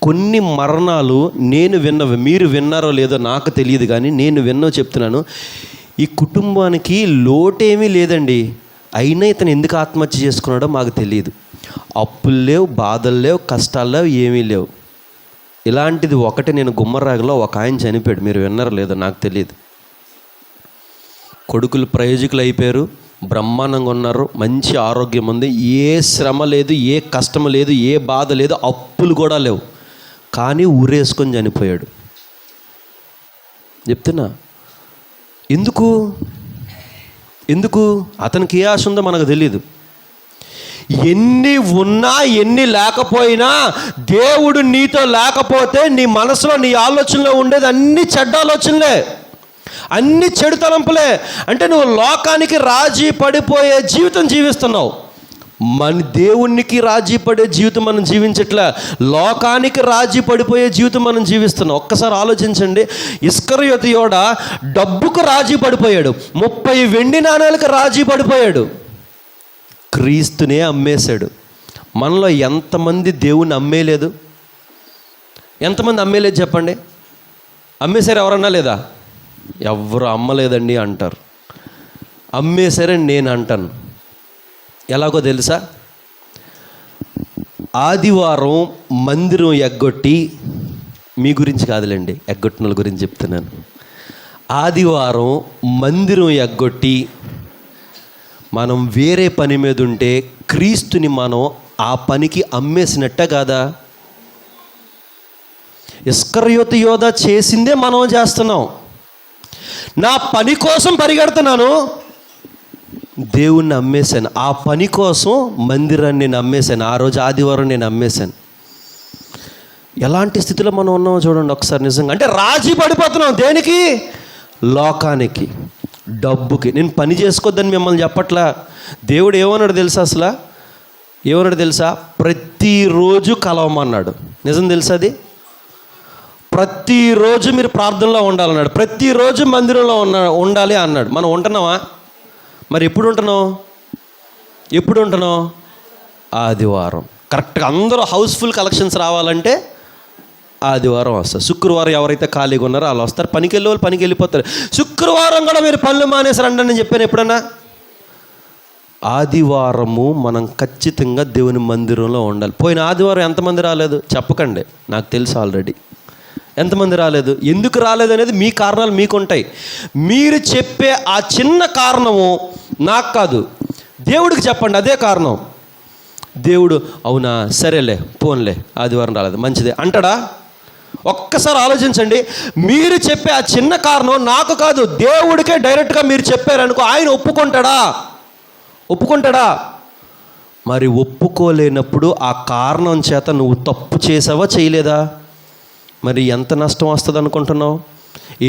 కొన్ని మరణాలు నేను విన్నవి, మీరు విన్నారో లేదో నాకు తెలియదు, కానీ నేను విన్నో చెప్తున్నాను. ఈ కుటుంబానికి లోటేమీ లేదండి, అయినా ఇతను ఎందుకు ఆత్మహత్య చేసుకున్నాడో మాకు తెలియదు. అప్పులు లేవు, బాధలు లేవు, కష్టాలు లేవు, ఏమీ లేవు. ఇలాంటిది ఒకటి నేను గుమ్మరాగలో ఒక ఆయన చనిపోయాడు, మీరు విన్నారో లేదో నాకు తెలియదు. కొడుకులు ప్రయోజకులు అయిపోయారు, బ్రహ్మాండంగా ఉన్నారు, మంచి ఆరోగ్యం ఉంది, ఏ శ్రమ లేదు, ఏ కష్టం లేదు, ఏ బాధ లేదు, అప్పులు కూడా లేవు. కానీ ఊరేసుకొని చనిపోయాడు. చెప్తున్నా, ఎందుకు అతనికి ఏ ఆశ ఉందో మనకు తెలియదు. ఎన్ని ఉన్నా ఎన్ని లేకపోయినా దేవుడు నీతో లేకపోతే నీ మనసులో నీ ఆలోచనలో ఉండేది అన్ని చెడ్డ ఆలోచనలే, అన్ని చెడు తలంపులే. అంటే నువ్వు లోకానికి రాజీ పడిపోయే జీవితం జీవిస్తున్నావు. మన దేవునికి రాజీ పడే జీవితం మనం జీవించట్లే, లోకానికి రాజీ పడిపోయే జీవితం మనం జీవిస్తున్నాం. ఒక్కసారి ఆలోచించండి. ఇస్కరియోతు యోధ డబ్బుకు రాజీ పడిపోయాడు, 30 వెండి నాణాలకు రాజీ పడిపోయాడు, క్రీస్తునే అమ్మేశాడు. మనలో ఎంతమంది దేవుణ్ణి అమ్మేయలేదు? ఎంతమంది అమ్మేయలేదు చెప్పండి? అమ్మేశారు ఎవరన్నా లేదా? ఎవరు అమ్మలేదండి అంటారు. అమ్మేశారని నేను అంటాను. ఎలాగో తెలుసా? ఆదివారం మందిరం ఎగ్గొట్టి, మీ గురించి కాదులేండి, ఎగ్గొట్టిన గురించి చెప్తున్నాను. ఆదివారం మందిరం ఎగ్గొట్టి మనం వేరే పని మీద ఉంటే క్రీస్తుని మనం ఆ పనికి అమ్మేసినట్టే కాదా? ఇస్కరియోతు యోధ చేసిందే మనం చేస్తున్నాం. నా పని కోసం పరిగెడుతున్నాను, దేవుణ్ణి అమ్మేశాను. ఆ పని కోసం మందిరాన్ని నేను అమ్మేశాను, ఆ రోజు ఆదివారం నేను అమ్మేశాను. ఎలాంటి స్థితిలో మనం ఉన్నామో చూడండి ఒకసారి. నిజంగా అంటే రాజీ పడిపోతున్నాం. దేనికి? లోకానికి, డబ్బుకి. నేను పని చేసుకోవద్దని మిమ్మల్ని చెప్పట్లా. దేవుడు ఏమన్నాడు తెలుసా? అసలు ఏమన్నాడు తెలుసా? ప్రతిరోజు కలవమన్నాడు. నిజం తెలుసా అది? ప్రతిరోజు మీరు ప్రార్థనలో ఉండాలన్నాడు, ప్రతిరోజు మందిరంలో ఉండాలి అన్నాడు. మనం ఉంటున్నావా? మరి ఎప్పుడు ఉంటున్నాం? ఆదివారం. కరెక్ట్గా అందరూ హౌస్ఫుల్ కలెక్షన్స్ రావాలంటే ఆదివారం వస్తారు. శుక్రవారం ఎవరైతే ఖాళీగా ఉన్నారో వాళ్ళు వస్తారు, పనికి వెళ్ళే వాళ్ళు పనికి వెళ్ళిపోతారు. శుక్రవారం కూడా మీరు పనులు మానేసారంటే నేను చెప్పాను ఎప్పుడన్నా. ఆదివారము మనం ఖచ్చితంగా దేవుని మందిరంలో ఉండాలి. పోయిన ఆదివారం ఎంతమంది రాలేదు చెప్పకండి, నాకు తెలుసు ఆల్రెడీ ఎంతమంది రాలేదు. ఎందుకు రాలేదు అనేది మీ కారణాలు మీకుంటాయి. మీరు చెప్పే ఆ చిన్న కారణము నాకు కాదు, దేవుడికి చెప్పండి అదే కారణం. దేవుడు అవునా సరేలే పోన్లే ఆదివారం రాలేదు మంచిదే అంటాడా? ఒక్కసారి ఆలోచించండి. మీరు చెప్పే ఆ చిన్న కారణం నాకు కాదు, దేవుడికే డైరెక్ట్గా మీరు చెప్పారనుకో, ఆయన ఒప్పుకుంటాడా? మరి ఒప్పుకోలేనప్పుడు ఆ కారణం చేత నువ్వు తప్పు చేసావా చేయలేదా? మరి ఎంత నష్టం వస్తుంది అనుకుంటున్నావు?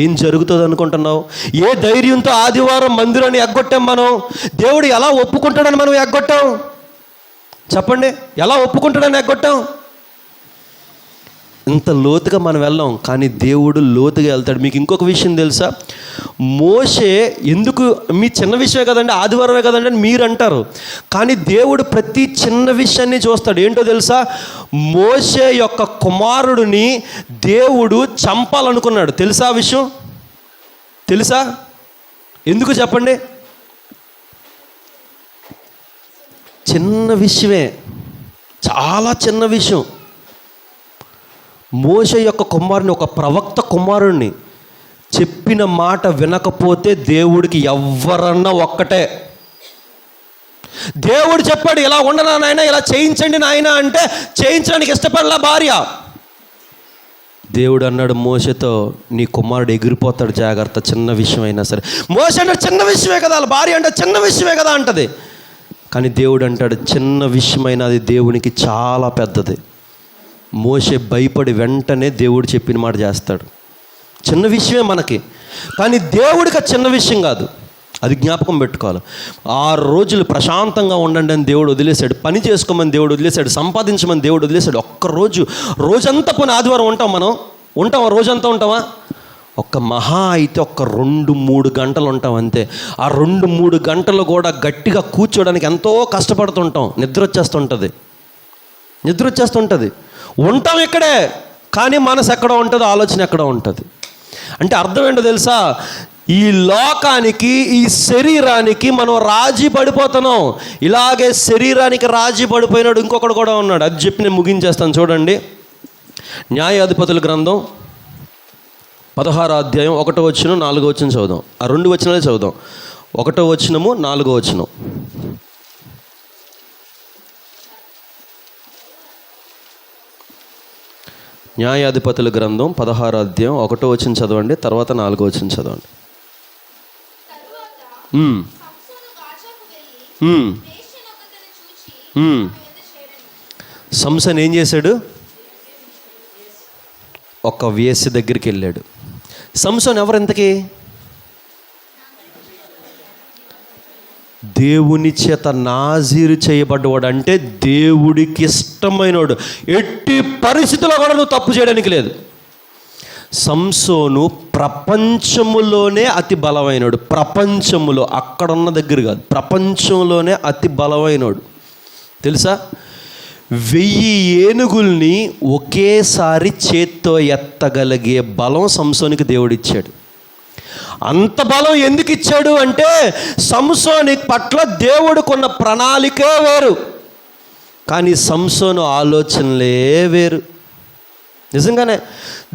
ఏం జరుగుతుంది అనుకుంటున్నావు? ఏ ధైర్యంతో ఆదివారం మందిరాన్ని ఎగ్గొట్టాం మనం? దేవుడు ఎలా ఒప్పుకుంటాడని మనం ఎగ్గొట్టాం? చెప్పండి, ఎలా ఒప్పుకుంటాడని ఎగ్గొట్టాం? ఇంత లోతుగా మనం వెళ్ళాం, కానీ దేవుడు లోతుగా వెళ్తాడు. మీకు ఇంకొక విషయం తెలుసా? మోషే ఎందుకు, మీ చిన్న విషయమే కదండి, ఆదివారమే కదండి అని మీరు అంటారు, కానీ దేవుడు ప్రతి చిన్న విషయాన్ని చూస్తాడు. ఏంటో తెలుసా? మోషే యొక్క కుమారుడిని దేవుడు చంపాలనుకున్నాడు. తెలుసా ఆ విషయం? తెలుసా? ఎందుకు చెప్పండి? చిన్న విషయమే, చాలా చిన్న విషయం. మోషే యొక్క కుమారుని, ఒక ప్రవక్త కుమారుణ్ణి, చెప్పిన మాట వినకపోతే దేవుడికి ఎవ్వరన్నా ఒక్కటే. దేవుడు చెప్పాడు, ఇలా ఉండనా నాయన, ఇలా చేయించండి నాయన అంటే చేయించడానికి ఇష్టపడలా భార్య. దేవుడు అన్నాడు మోషేతో, నీ కుమారుడు ఎగిరిపోతాడు, జాగ్రత్త, చిన్న విషయం అయినా సరే. మోషే అంటే చిన్న విషయమే కదా, భార్య అంటే చిన్న విషయమే కదా అంటది. కానీ దేవుడు అంటాడు, చిన్న విషయమైనా అది దేవునికి చాలా పెద్దది. మోషే భయపడి వెంటనే దేవుడు చెప్పిన మాట చేస్తాడు. చిన్న విషయమే మనకి, కానీ దేవుడికి అది చిన్న విషయం కాదు. అది జ్ఞాపకం పెట్టుకోవాలి. 6 రోజులు ప్రశాంతంగా ఉండండి అని దేవుడు వదిలేశాడు, పని చేసుకోమని దేవుడు వదిలేశాడు, సంపాదించమని దేవుడు వదిలేశాడు. రోజంతా పోనీ ఆదివారం ఉంటామా? రోజంతా ఉంటామా? మహా అయితే 2-3 గంటలు ఉంటాం అంతే. ఆ 2-3 గంటలు కూడా గట్టిగా కూర్చోడానికి ఎంతో కష్టపడుతుంటాం. నిద్ర వచ్చేస్తుంటుంది. ఉంటాం ఇక్కడే, కానీ మనసు ఎక్కడ ఉంటుంది, ఆలోచన ఎక్కడ ఉంటుంది. అంటే అర్థం ఏంటో తెలుసా? ఈ లోకానికి, ఈ శరీరానికి మనం రాజీ పడిపోతున్నాం. ఇలాగే శరీరానికి రాజీ పడిపోయినాడు ఇంకొకడు కూడా ఉన్నాడు. అది చెప్పి నేను ముగించేస్తాను. చూడండి, న్యాయాధిపతుల గ్రంథం 16వ అధ్యాయం 1వ వచనం 4వ వచనం చదువుదాం. ఆ 2 వచనాలే చదువుదాం. 1వ వచనము 4వ వచనం. న్యాయాధిపతుల గ్రంథం 16వ అధ్యాయం 1వ వచనం చదవండి, తర్వాత 4వ వచనం చదవండి. సంసోను ఏం చేశాడు? ఒక వేశ్య దగ్గరికి వెళ్ళాడు. సంసోను ఎవరు ఇంతకీ? దేవుని చేత నాజీరు చేయబడ్డవాడు, అంటే దేవుడికి ఇష్టమైనవాడు. ఎట్టి పరిస్థితుల్లో కూడా నువ్వు తప్పు చేయడానికి లేదు. సంసోను ప్రపంచములోనే అతి బలమైనడు. ప్రపంచములో, అక్కడున్న దగ్గర కాదు, ప్రపంచంలోనే అతి బలమైనడు. తెలుసా? 1000 ఏనుగుల్ని ఒకేసారి చేత్తో ఎత్తగలిగే బలం సంసోనికి దేవుడిచ్చాడు. అంత బలం ఎందుకు ఇచ్చాడు అంటే, సంసోని పట్ల దేవుడికున్న ప్రణాళికే వేరు, కానీ సంసోను ఆలోచనలే వేరు. నిజంగానే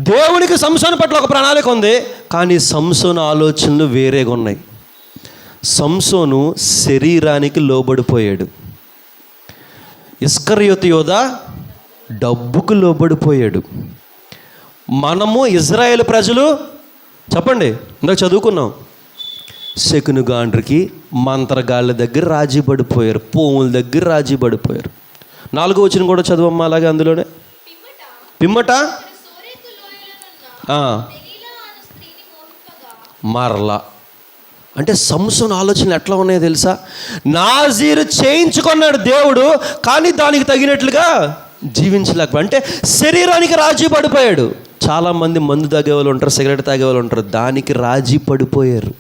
దేవునికి సంసోను పట్ల ఒక ప్రణాళిక ఉంది, కానీ సంసోను ఆలోచనలు వేరేగా ఉన్నాయి. సంసోను శరీరానికి లోబడిపోయాడు. ఇస్కరియోతు యోధ డబ్బుకు లోబడిపోయాడు. మనము ఇజ్రాయేల్ ప్రజలు, చెప్పండి, ఇందాక చదువుకున్నాం, శకునుగాండ్రికి, మంత్రగాళ్ళ దగ్గర రాజీ పడిపోయారు, పోముల దగ్గర రాజీ పడిపోయారు. 4వ వచనం కూడా చదువమ్మా అలాగే. అందులోనే పిమ్మట మరలా, అంటే సంసోను ఆలోచనలు ఎట్లా ఉన్నాయో తెలుసా? నాజీరు చేయించుకున్నాడు దేవుడు, కానీ దానికి తగినట్లుగా జీవించలేకపోయాడు. అంటే శరీరానికి రాజీ పడిపోయాడు. చాలామంది మందు తాగేవాళ్ళు ఉంటారు, సిగరెట్ తాగేవాళ్ళు ఉంటారు, దానికి రాజీ పడిపోయారు.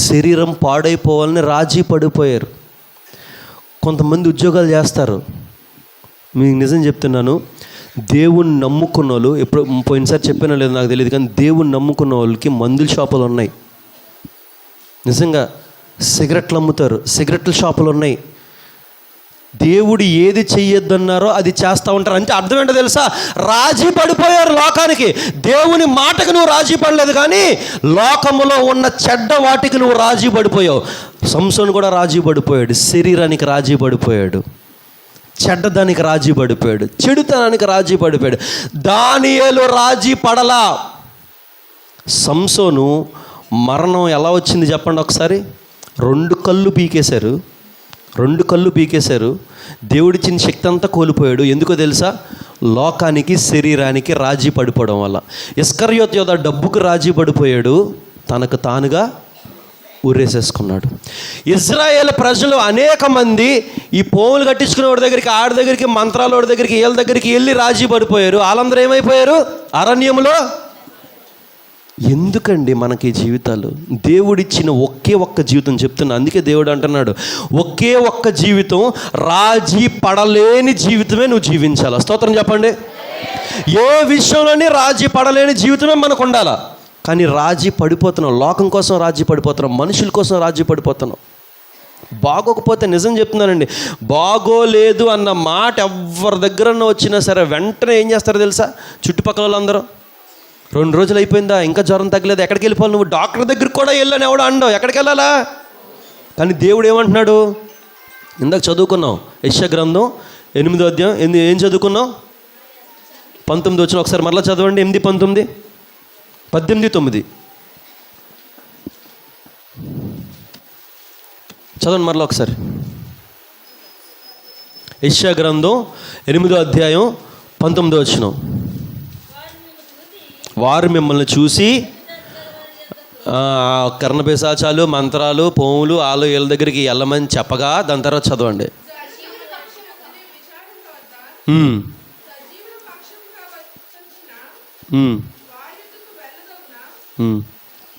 శరీరం పాడైపోవాలని రాజీ పడిపోయారు. కొంతమంది ఉద్యోగాలు చేస్తారు. మీకు నిజం చెప్తున్నాను, దేవుణ్ణి నమ్ముకున్న వాళ్ళు, ఎప్పుడు పోయినసారి చెప్పినా లేదు నాకు తెలియదు, కానీ దేవుణ్ణి నమ్ముకున్న వాళ్ళకి మందుల షాపులు ఉన్నాయి. నిజంగా సిగరెట్లు అమ్ముతారు, సిగరెట్ల షాపులు ఉన్నాయి. దేవుడు ఏది చెయ్యొద్దన్నారో అది చేస్తూ ఉంటారు. అంటే అర్థం ఏంటో తెలుసా? రాజీ పడిపోయారు లోకానికి. దేవుని మాటకు నువ్వు రాజీ పడలేదు, కానీ లోకములో ఉన్న చెడ్డ వాటికి నువ్వు రాజీ పడిపోయావు. సంసోను కూడా రాజీ పడిపోయాడు, శరీరానికి రాజీ పడిపోయాడు. చెడ్డదానికి రాజీ పడిపోయాడు, చెడుతనానికి రాజీ పడిపోయాడు. దానియేలు రాజీ పడలా. సంసోను మరణం ఎలా వచ్చింది చెప్పండి ఒకసారి. 2 కళ్ళు పీకేశారు. దేవుడిచ్చిన శక్తి అంతా కోల్పోయాడు. ఎందుకో తెలుసా? లోకానికి, శరీరానికి రాజీ పడిపోవడం వల్ల. ఇస్కరియోతు యోధ డబ్బుకు రాజీ పడిపోయాడు, తనకు తానుగా ఊరేసేసుకున్నాడు. ఇజ్రాయేల్ ప్రజలు అనేక మంది ఈ పోములు కట్టించుకునే వాడి దగ్గరికి, ఆడి దగ్గరికి, మంత్రాల వాడి దగ్గరికి, వీళ్ళ దగ్గరికి వెళ్ళి రాజీ పడిపోయారు. వాళ్ళందరూ ఏమైపోయారు? అరణ్యంలో. ఎందుకండి మనకి జీవితాలు? దేవుడిచ్చిన ఒకే ఒక్క జీవితం చెప్తున్నా. అందుకే దేవుడు అంటున్నాడు, ఒకే ఒక్క జీవితం, రాజీ పడలేని జీవితమే నువ్వు జీవించాలా. స్తోత్రం చెప్పండి. ఏ విషయంలోనే రాజీ పడలేని జీవితమే మనకు ఉండాలా. కానీ రాజీ పడిపోతున్నాం. లోకం కోసం రాజీ పడిపోతున్నాం, మనుషుల కోసం రాజీ పడిపోతున్నాం. బాగోకపోతే, నిజం చెప్తున్నానండి, బాగోలేదు అన్న మాట ఎవరి దగ్గరన్నా వచ్చినా సరే వెంటనే ఏం చేస్తారో తెలుసా? చుట్టుపక్కల వాళ్ళందరూ 2 రోజులు అయిపోయిందా, ఇంకా జ్వరం తగ్గలేదు, ఎక్కడికి వెళ్ళిపోవాలి, నువ్వు డాక్టర్ దగ్గరికి కూడా వెళ్ళని ఎవడో అండవు, ఎక్కడికి వెళ్ళాలా? కానీ దేవుడు ఏమంటున్నాడు? ఇందాక చదువుకున్నాం యెషయా గ్రంథం 8వ అధ్యాయం. ఏం చదువుకున్నాం? 19 వచ్చిన ఒకసారి మరలా చదవండి. 8, 19, 18, 9 చదవండి మరలా ఒకసారి. యెషయా గ్రంథం 8వ అధ్యాయం 19వ వచనం. వారు మిమ్మల్ని చూసి కర్ణపిశాచాలు, మంత్రాలు, పోములు, ఆలు వీళ్ళ దగ్గరికి వెళ్ళమని చెప్పగా, దాని తర్వాత చదవండి.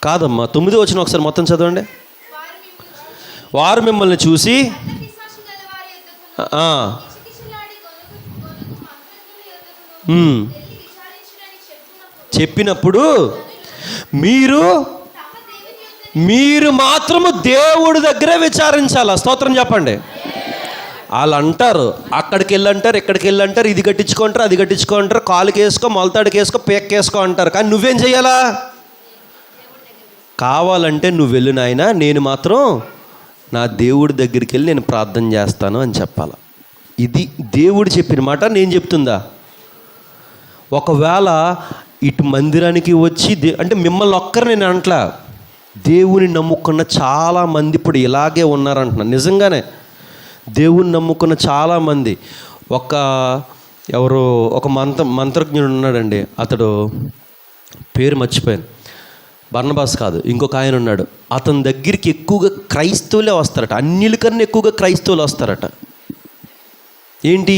కాదమ్మా, 9వ వచనం ఒకసారి మొత్తం చదవండి. వారు మిమ్మల్ని చూసి చెప్పినప్పుడు మీరు మాత్రము దేవుడి దగ్గరే విచారించాలా. స్తోత్రం చెప్పండి. వాళ్ళు అంటారు, అక్కడికి వెళ్ళంటారు, ఇక్కడికి వెళ్ళంటారు, ఇది కట్టించుకుంటారు, అది కట్టించుకుంటారు, కాలుకి వేసుకో, మొలతాడికి వేసుకో, పేక్కేసుకో అంటారు. కానీ నువ్వేం చెయ్యాలా? కావాలంటే నువ్వు వెళ్ళు నాయనా, నేను మాత్రం నా దేవుడి దగ్గరికి వెళ్ళి నేను ప్రార్థన చేస్తాను అని చెప్పాలి. ఇది దేవుడు చెప్పిన మాట. నేను చెప్తుందా? ఒకవేళ ఇటు మందిరానికి వచ్చి అంటే మిమ్మల్ని ఒక్కరు నేను అంట్లా, దేవుని నమ్ముకున్న చాలామంది ఇప్పుడు ఇలాగే ఉన్నారంటున్నాను. నిజంగానే దేవుని నమ్ముకున్న చాలామంది. ఒక మంత్రజ్ఞుడు ఉన్నాడండి, అతడు పేరు మర్చిపోయాను, బర్నబాస్ కాదు, ఇంకొక ఆయన ఉన్నాడు. అతని దగ్గరికి ఎక్కువగా క్రైస్తవులే వస్తారట, అన్నిటికన్నా ఎక్కువగా క్రైస్తవులు వస్తారట. ఏంటి?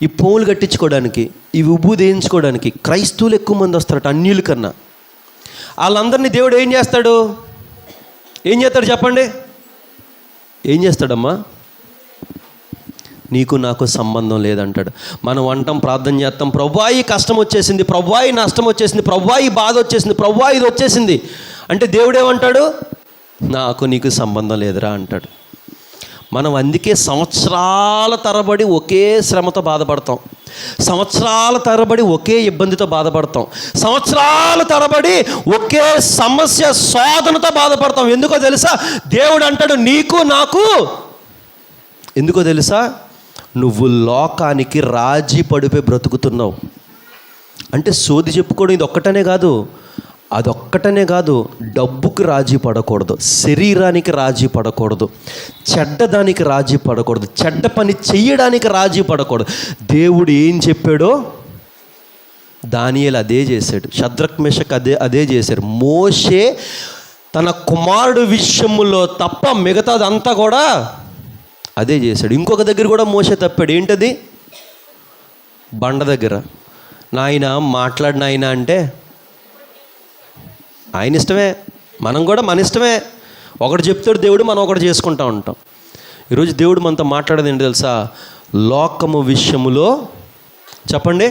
ఈ పోములు కట్టించుకోవడానికి, ఈ విభూది వేయించుకోవడానికి క్రైస్తవులు ఎక్కువ మంది వస్తారట అన్యుల కన్నా. వాళ్ళందరినీ దేవుడు ఏం చేస్తాడు చెప్పండి? ఏం చేస్తాడమ్మా? నీకు నాకు సంబంధం లేదంటాడు. మనం అంటాం, ప్రార్థన చేస్తాం, ప్రభువా ఈ కష్టం వచ్చేసింది, ప్రభువా ఈ నష్టం వచ్చేసింది, ప్రభువా ఈ బాధ వచ్చేసింది, ప్రభువా ఇది వచ్చేసింది అంటే దేవుడు ఏమంటాడు? నాకు నీకు సంబంధం లేదురా అంటాడు. మనం అందుకే సంవత్సరాల తరబడి ఒకే శ్రమతో బాధపడతాం, సంవత్సరాల తరబడి ఒకే ఇబ్బందితో బాధపడతాం, సంవత్సరాల తరబడి ఒకే సమస్య శోధనతో బాధపడతాం. ఎందుకో తెలుసా? దేవుడు అంటాడు నీకు నాకు. ఎందుకో తెలుసా? నువ్వు లోకానికి రాజీ పడిపోయి బ్రతుకుతున్నావు. అంటే సోది చెప్పుకోవడం ఇది ఒక్కటనే కాదు, అదొక్కటనే కాదు, డబ్బుకి రాజీ పడకూడదు, శరీరానికి రాజీ పడకూడదు, చెడ్డదానికి రాజీ పడకూడదు, చెడ్డ పని చెయ్యడానికి రాజీ పడకూడదు. దేవుడు ఏం చెప్పాడో దానియేలు అదే చేశాడు, షద్రక్ మేషక్ అదే చేశారు. మోషే తన కుమారుడు విషయంలో తప్ప మిగతాదంతా కూడా అదే చేశాడు. ఇంకొక దగ్గర కూడా మోషే తప్పాడు. ఏంటది? బండ దగ్గర. నాయన మాట్లాడు నాయన అంటే ఆయన ఇష్టమే, మనం కూడా మన ఇష్టమే. ఒకటి చెప్తాడు దేవుడు, మనం ఒకటి చేసుకుంటూ ఉంటాం. ఈరోజు దేవుడు మనతో మాట్లాడేది ఏంటి తెలుసా? లోకము విషయములో చెప్పండి,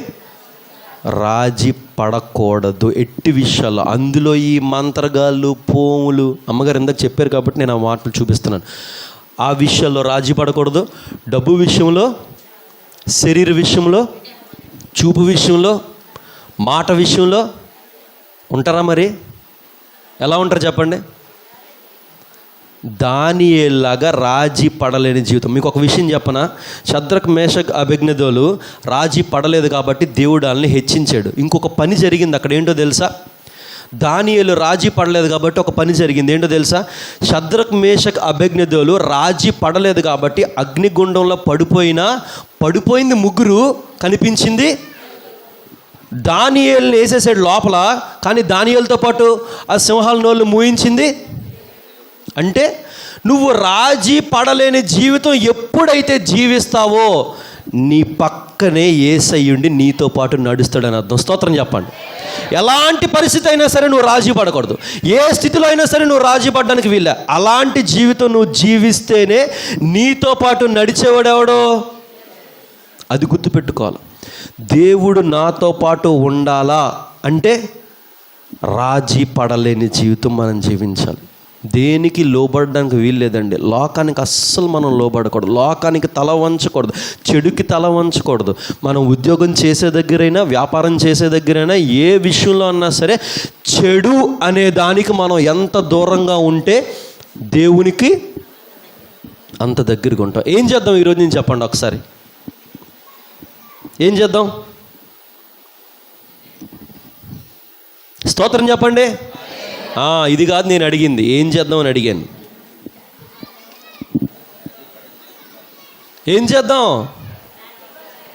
రాజీ పడకూడదు ఎట్టి విషయాల్లో. అందులో ఈ మంత్రగాళ్ళు, పోములు, అమ్మగారు ఇందాక చెప్పారు కాబట్టి నేను ఆ మాటలు చూపిస్తున్నాను. ఆ విషయాల్లో రాజీ పడకూడదు. డబ్బు విషయంలో, శరీర విషయంలో, చూపు విషయంలో, మాట విషయంలో ఉంటారా? మరి ఎలా ఉంటారు చెప్పండి? దానియేలులాగా రాజీ పడలేని జీవితం. మీకు ఒక విషయం చెప్పనా, షద్రక్ మేషక్ అబేద్నెగోలు రాజీ పడలేదు కాబట్టి దేవుడు వాళ్ళని హెచ్చించాడు. ఇంకొక పని జరిగింది అక్కడ, ఏంటో తెలుసా? దానియేలు రాజీ పడలేదు కాబట్టి ఒక పని జరిగింది, ఏంటో తెలుసా? షద్రక్ మేషక్ అబేద్నెగోలు రాజీ పడలేదు కాబట్టి అగ్నిగుండంలో పడిపోయింది ముగ్గురు, కనిపించింది దానియేలుని వేసేసాడు లోపల. కానీ దానియేలుతో పాటు ఆ సింహాల నోళ్ళు మూయించింది. అంటే నువ్వు రాజీ పడలేని జీవితం ఎప్పుడైతే జీవిస్తావో నీ పక్కనే యేసయ్యుండి నీతో పాటు నడుస్తాడని అర్థం. స్తోత్రం చెప్పండి. ఎలాంటి పరిస్థితి అయినా సరే నువ్వు రాజీ పడకూడదు. ఏ స్థితిలో అయినా సరే నువ్వు రాజీ పడడానికి వీళ్ళ. అలాంటి జీవితం నువ్వు జీవిస్తేనే నీతో పాటు నడిచేవాడెవడో అది గుర్తుపెట్టుకోవాలి. దేవుడు నాతో పాటు ఉండాలా అంటే రాజీ పడలేని జీవితం మనం జీవించాలి. దేనికి లోబడడానికి వీల్లేదండి. లోకానికి అస్సలు మనం లోబడకూడదు, లోకానికి తల వంచకూడదు, చెడుకి తల వంచకూడదు. మనం ఉద్యోగం చేసే దగ్గరైనా, వ్యాపారం చేసే దగ్గరైనా, ఏ విషయంలో అన్నా సరే చెడు అనే దానికి మనం ఎంత దూరంగా ఉంటే దేవునికి అంత దగ్గరగా ఉంటాం. ఏం చేద్దాం ఈరోజు నేను చెప్పండి ఒకసారి, ఏం చేద్దాం? స్తోత్రం చెప్పండి. ఇది కాదు నేను అడిగింది, ఏం చేద్దాం అని అడిగాను. ఏం చేద్దాం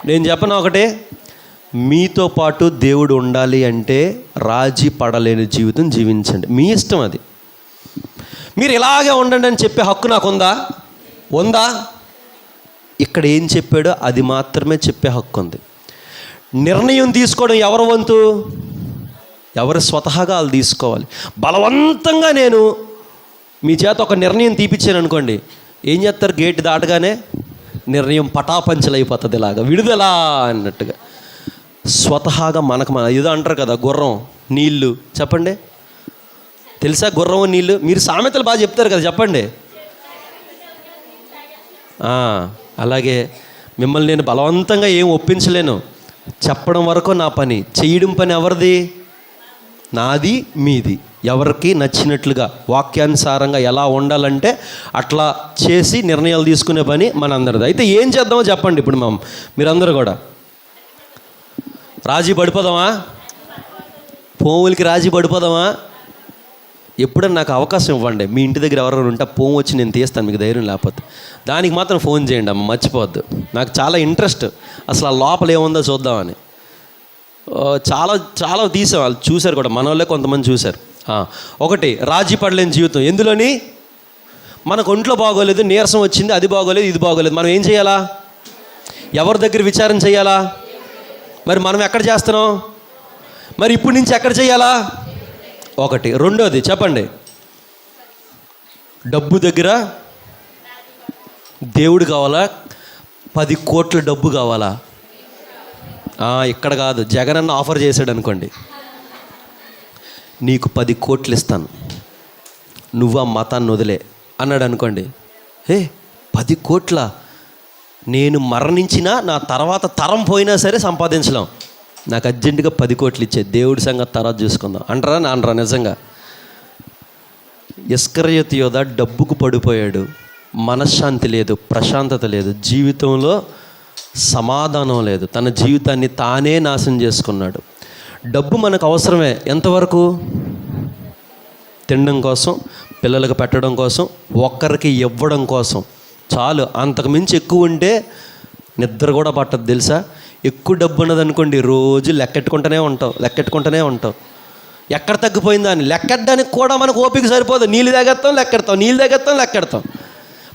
నేను చెప్పను ఒకటే, మీతో పాటు దేవుడు ఉండాలి అంటే రాజీ పడలేని జీవితం జీవించండి. మీ ఇష్టం అది. మీరు ఇలాగే ఉండండి అని చెప్పే హక్కు నాకుందా? ఉందా? ఇక్కడ ఏం చెప్పాడో అది మాత్రమే చెప్పే హక్కు ఉంది. నిర్ణయం తీసుకోవడం ఎవరి వంతు? ఎవరు స్వతహాగా వాళ్ళు తీసుకోవాలి. బలవంతంగా నేను మీ చేత ఒక నిర్ణయం తీపిచ్చాను అనుకోండి, ఏం చేస్తారు? గేట్ దాటగానే నిర్ణయం పటాపంచలు అయిపోతుంది, ఇలాగా విడుదల అన్నట్టుగా. స్వతహాగా మన ఏదో అంటారు కదా, గుర్రం నీళ్ళు. చెప్పండి, తెలుసా గుర్రం నీళ్ళు? మీరు సామెతలు బాగా చెప్తారు కదా, చెప్పండి. అలాగే మిమ్మల్ని నేను బలవంతంగా ఏం ఒప్పించలేను. చెప్పడం వరకు నా పని, చేయడం పని ఎవరిది? నాది, మీది. ఎవరికి నచ్చినట్లుగా వాక్యానుసారంగా ఎలా ఉండాలంటే అట్లా చేసి నిర్ణయాలు తీసుకునే పని మనందరిది. అయితే ఏం చేద్దామో చెప్పండి ఇప్పుడు మీరందరూ కూడా. రాజీ పడిపోదామా? పోవులకి రాజీ పడిపోదామా? ఎప్పుడన్నా నాకు అవకాశం ఇవ్వండి. మీ ఇంటి దగ్గర ఎవరైనా ఉంటే పోము వచ్చి నేను తీస్తాను, మీకు ధైర్యం లేకపోతే. దానికి మాత్రం ఫోన్ చేయండి అమ్మ, మర్చిపోవద్దు. నాకు చాలా ఇంట్రెస్ట్ అసలు ఆ లోపల ఏముందో చూద్దామని. చాలా తీసాం, వాళ్ళు చూశారు కూడా, మన వాళ్ళే కొంతమంది చూశారు. ఒకటి, రాజీ పడలేని జీవితం. ఎందులోని? మనకు ఒంట్లో బాగోలేదు, నీరసం వచ్చింది, అది బాగోలేదు, ఇది బాగోలేదు. మనం ఏం చేయాలా? ఎవరి దగ్గర విచారం చేయాలా? మరి మనం ఎక్కడ చేస్తున్నాం? మరి ఇప్పటి నుంచి ఎక్కడ చేయాలా? ఒకటి. రెండోది చెప్పండి, డబ్బు దగ్గర దేవుడు కావాలా? 10 కోట్ల డబ్బు కావాలా? ఇక్కడ కాదు, జగన్ అన్న ఆఫర్ చేశాడు అనుకోండి, నీకు 10 కోట్లు ఇస్తాను, నువ్వు ఆ మతాన్ని వదిలే అన్నాడు అనుకోండి. 10 కోట్ల? నేను మరణించినా నా తర్వాత తరం పోయినా సరే సంపాదించలేం, నాకు అర్జెంటుగా 10 కోట్లు ఇచ్చే, దేవుడి సంగతి తర్వాత చూసుకుందాం అంటారా? అనరా? నిజంగా ఇస్కరియోతు యోధ డబ్బుకు పడిపోయాడు. మనశ్శాంతి లేదు, ప్రశాంతత లేదు, జీవితంలో సమాధానం లేదు, తన జీవితాన్ని తానే నాశనం చేసుకున్నాడు. డబ్బు మనకు అవసరమే. ఎంతవరకు? తినడం కోసం, పిల్లలకు పెట్టడం కోసం, ఒక్కరికి ఇవ్వడం కోసం చాలు. అంతకుమించి ఎక్కువ ఉంటే నిద్ర కూడా పట్టదు తెలుసా. ఎక్కువ డబ్బు ఉన్నదనుకోండి, రోజు లెక్కెట్టుకుంటూనే ఉంటావు. ఎక్కడ తగ్గిపోయిందా అని లెక్కెట్టడానికి కూడా మనకు ఓపిక సరిపోదు. నీళ్ళు లెక్కెడతాం.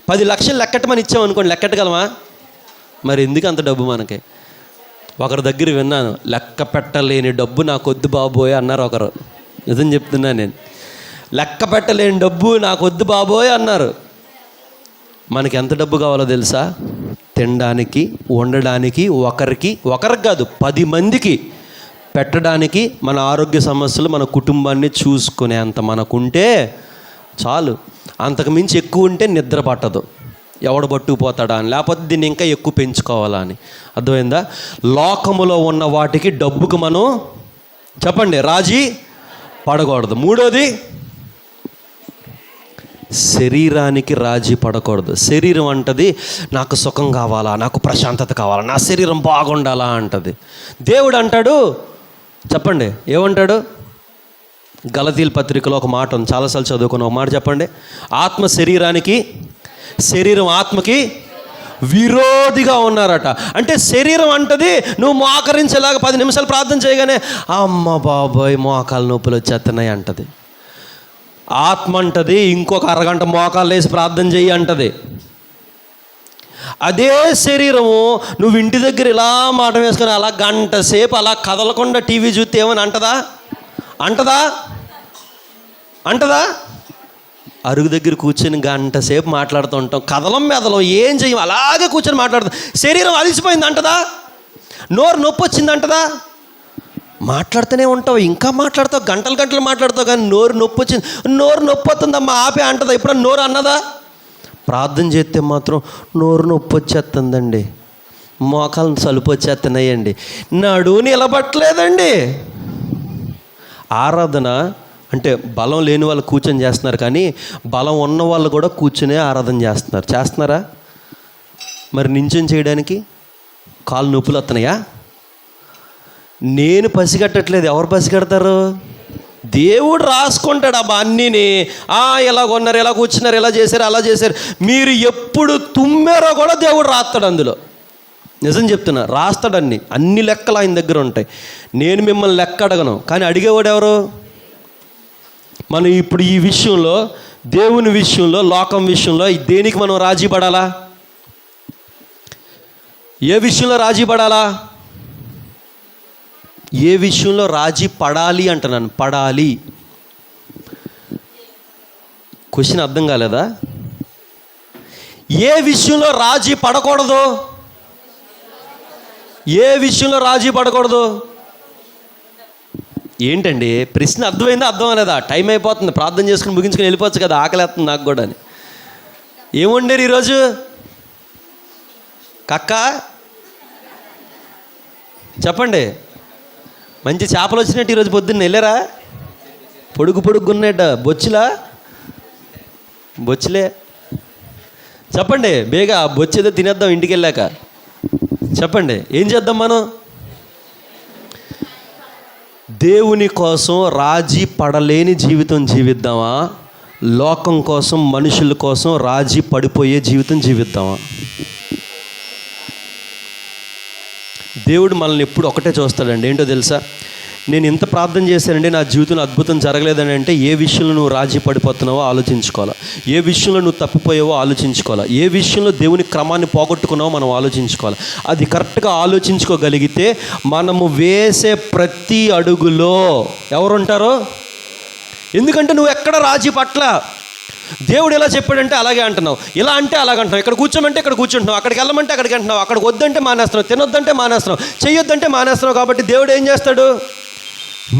10 లక్షలు లెక్కెట్టమని ఇచ్చామనుకోండి, లెక్కెట్టగలమా? మరి ఎందుకు అంత డబ్బు మనకి? ఒకరి దగ్గర విన్నాను, లెక్క పెట్టలేని డబ్బు నాకు వద్దు బాబోయ్ అన్నారు ఒకరు. నిజం చెప్తున్నా నేను, లెక్క పెట్టలేని డబ్బు నాకు వద్దు బాబోయ్ అన్నారు. మనకి ఎంత డబ్బు కావాలో తెలుసా? తినడానికి, ఉండడానికి, ఒకరికి కాదు 10 మందికి పెట్టడానికి, మన ఆరోగ్య సమస్యలు, మన కుటుంబాన్ని చూసుకునే అంత మనకుంటే చాలు. అంతకు మించి ఎక్కువ ఉంటే నిద్ర పట్టదు, ఎవడు పట్టుకుపోతాడా అని, లేకపోతే దీన్ని ఇంకా ఎక్కువ పెంచుకోవాలా అని. అర్థమైందా? లోకములో ఉన్న వాటికి, డబ్బుకు మనం చెప్పండి రాజీ పడకూడదు. మూడోది, శరీరానికి రాజీ పడకూడదు. శరీరం అంటది నాకు సుఖం కావాలా, నాకు ప్రశాంతత కావాలా, నా శరీరం బాగుండాలా అంటది. దేవుడు అంటాడు, చెప్పండి ఏమంటాడు? గలతీల పత్రికలో ఒక మాట ఉంది, చాలాసార్లు చదువుకున్న ఒక మాట చెప్పండి. ఆత్మ శరీరానికి, శరీరం ఆత్మకి విరోధిగా ఉన్నారట. అంటే శరీరం అంటది నువ్వు మోకరించేలాగా 10 నిమిషాలు ప్రార్థన చేయగానే అమ్మ బాబోయ్ మోకాలు నొప్పులు వచ్చేస్తున్నాయి అంటది. ఆత్మ అంటది ఇంకొక అరగంట మోకాలు వేసి ప్రార్థన చెయ్యి అంటది. అదే శరీరము నువ్వు ఇంటి దగ్గర ఇలా మాట వేసుకొని అలా గంట సేపు అలా కదలకుండా టీవీ చూస్తే ఏమని అంటదా? అంటదా? అంటదా? అరుగు దగ్గర కూర్చొని గంట సేపు మాట్లాడుతూ ఉంటాం, కదలం మెదలం ఏం చెయ్యం, అలాగే కూర్చొని మాట్లాడుతాం. శరీరం అలిసిపోయింది అంటదా? నోరు నొప్పి వచ్చింది అంటదా? మాట్లాడుతూనే ఉంటావు, ఇంకా మాట్లాడతావు, గంటలు గంటలు మాట్లాడతావు, కానీ నోరు నొప్పి వచ్చింది, నోరు నొప్పి వస్తుందమ్మా ఆపే అంటదా? ఇప్పుడు నోరు అన్నదా? ప్రార్థన చేస్తే మాత్రం నోరు నొప్పి వచ్చేస్తుందండి, మోకాలు సలుపు వచ్చేస్తున్నాయండి, నడువు నిలబట్టలేదండి. ఆరాధన అంటే బలం లేని వాళ్ళు కూర్చొని చేస్తున్నారు, కానీ బలం ఉన్న వాళ్ళు కూడా కూర్చునే ఆరాధన చేస్తున్నారు. చేస్తున్నారా? మరి నించొని చేయడానికి కాళ్ళు నొప్పులు వస్తున్నాయా? నేను పసిగట్టట్లేదు, ఎవరు పసిగడతారు? దేవుడు రాసుకుంటాడు అబ్బా అన్నీని. ఇలా కొన్నారు, ఇలా కూర్చున్నారు, ఇలా చేశారు, అలా చేశారు. మీరు ఎప్పుడు తుమ్మారో కూడా దేవుడు రాస్తాడు అందులో. నిజం చెప్తున్నా, రాస్తాడు. అన్ని లెక్కలు ఆయన దగ్గర ఉంటాయి. నేను మిమ్మల్ని లెక్క అడగను, కానీ అడిగేవాడు ఎవరు? మనం ఇప్పుడు ఈ విషయంలో, దేవుని విషయంలో, లోకం విషయంలో దేనికి మనం రాజీ పడాలా? ఏ విషయంలో రాజీ పడాలా? ఏ విషయంలో రాజీ పడాలి అంటున్నాను, పడాలి. క్వశ్చన్ అర్థం కాలేదా? ఏ విషయంలో రాజీ పడకూడదు? ఏ విషయంలో రాజీ పడకూడదు? ఏంటండి ప్రశ్న? అర్థమైందా? అర్థం అనేదా? టైం అయిపోతుంది, ప్రార్థన చేసుకుని ముగించుకుని వెళ్ళిపోవచ్చు కదా, ఆకలేస్తుంది నాకు కూడా అని. ఏముండేరు ఈరోజు? కక్క చెప్పండి. మంచి చేపలు వచ్చినట్టు ఈరోజు పొద్దున్న వెళ్ళారా? పొడుగు పొడుగున్నట్ట బొచ్చులా? బొచ్చులే చెప్పండి. బేగా బొచ్చేదో తినేద్దాం ఇంటికి వెళ్ళాక. చెప్పండి ఏం చేద్దాం మనం? దేవుని కోసం రాజీ పడలేని జీవితం జీవిద్దామా? లోకం కోసం, మనుషుల కోసం రాజీ పడిపోయే జీవితం జీవిద్దామా? దేవుడు మనల్ని ఎప్పుడు ఒకటే చూస్తాడండి. ఏంటో తెలుసా? నేను ఇంత ప్రార్థన చేశానండి, నా జీవితంలో అద్భుతం జరగలేదని అంటే ఏ విషయంలో నువ్వు రాజీ పడిపోతున్నావో ఆలోచించుకోవాలా. ఏ విషయంలో నువ్వు తప్పిపోయావో ఆలోచించుకోవాలా. ఏ విషయంలో దేవుని క్రమాన్ని పోగొట్టుకున్నావో మనం ఆలోచించుకోవాలి. అది కరెక్ట్గా ఆలోచించుకోగలిగితే మనము వేసే ప్రతి అడుగులో ఎవరుంటారో? ఎందుకంటే నువ్వు ఎక్కడ రాజీ పట్ల. దేవుడు ఎలా చెప్పాడంటే అలాగే అంటున్నావు, ఇలా అంటే అలాగంటున్నావు, ఇక్కడ కూర్చోమంటే ఇక్కడ కూర్చుంటున్నావు, అక్కడికి వెళ్ళమంటే అక్కడికి అంటున్నావు, అక్కడికి వద్దంటే మానేస్తున్నావు, తినొద్దంటే మానేస్తున్నావు, చెయ్యొద్దంటే మానేస్తున్నావు. కాబట్టి దేవుడు ఏం చేస్తాడు?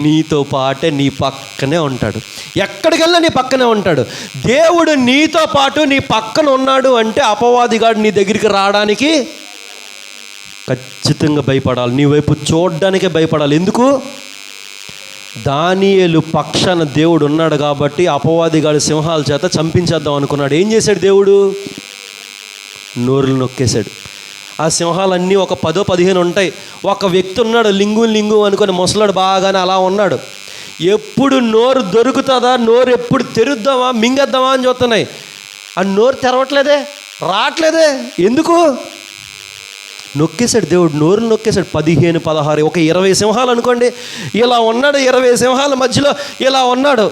నీతో పాటే నీ పక్కనే ఉంటాడు. ఎక్కడికి వెళ్ళినా నీ పక్కనే ఉంటాడు. దేవుడు నీతో పాటు నీ పక్కన ఉన్నాడు అంటే అపవాదిగాడు నీ దగ్గరికి రావడానికి ఖచ్చితంగా భయపడాలి. నీ వైపు చూడడానికే భయపడాలి. ఎందుకు? దానియేలు పక్షాన దేవుడు ఉన్నాడు కాబట్టి అపవాదిగాడి సింహాల చేత చంపించేద్దాం అనుకున్నాడు. ఏం చేశాడు దేవుడు? నోరులు నొక్కేశాడు. ఆ సింహాలన్నీ ఒక 10-15 ఉంటాయి. ఒక వ్యక్తి ఉన్నాడు, లింగు అనుకొని ముసలాడు బాగానే అలా ఉన్నాడు. ఎప్పుడు నోరు దొరుకుతుందా, నోరు ఎప్పుడు తెరుద్దామా, మింగేద్దామా అని చూస్తున్నాయి. ఆ నోరు తెరవట్లేదే, రావట్లేదే. ఎందుకు? నొక్కేశాడు దేవుడు, నోరులు నొక్కేశాడు. 15-16 ఒక 20 సింహాలు అనుకోండి, ఇలా ఉన్నాడు. 20 సింహాల మధ్యలో ఇలా ఉన్నాడు.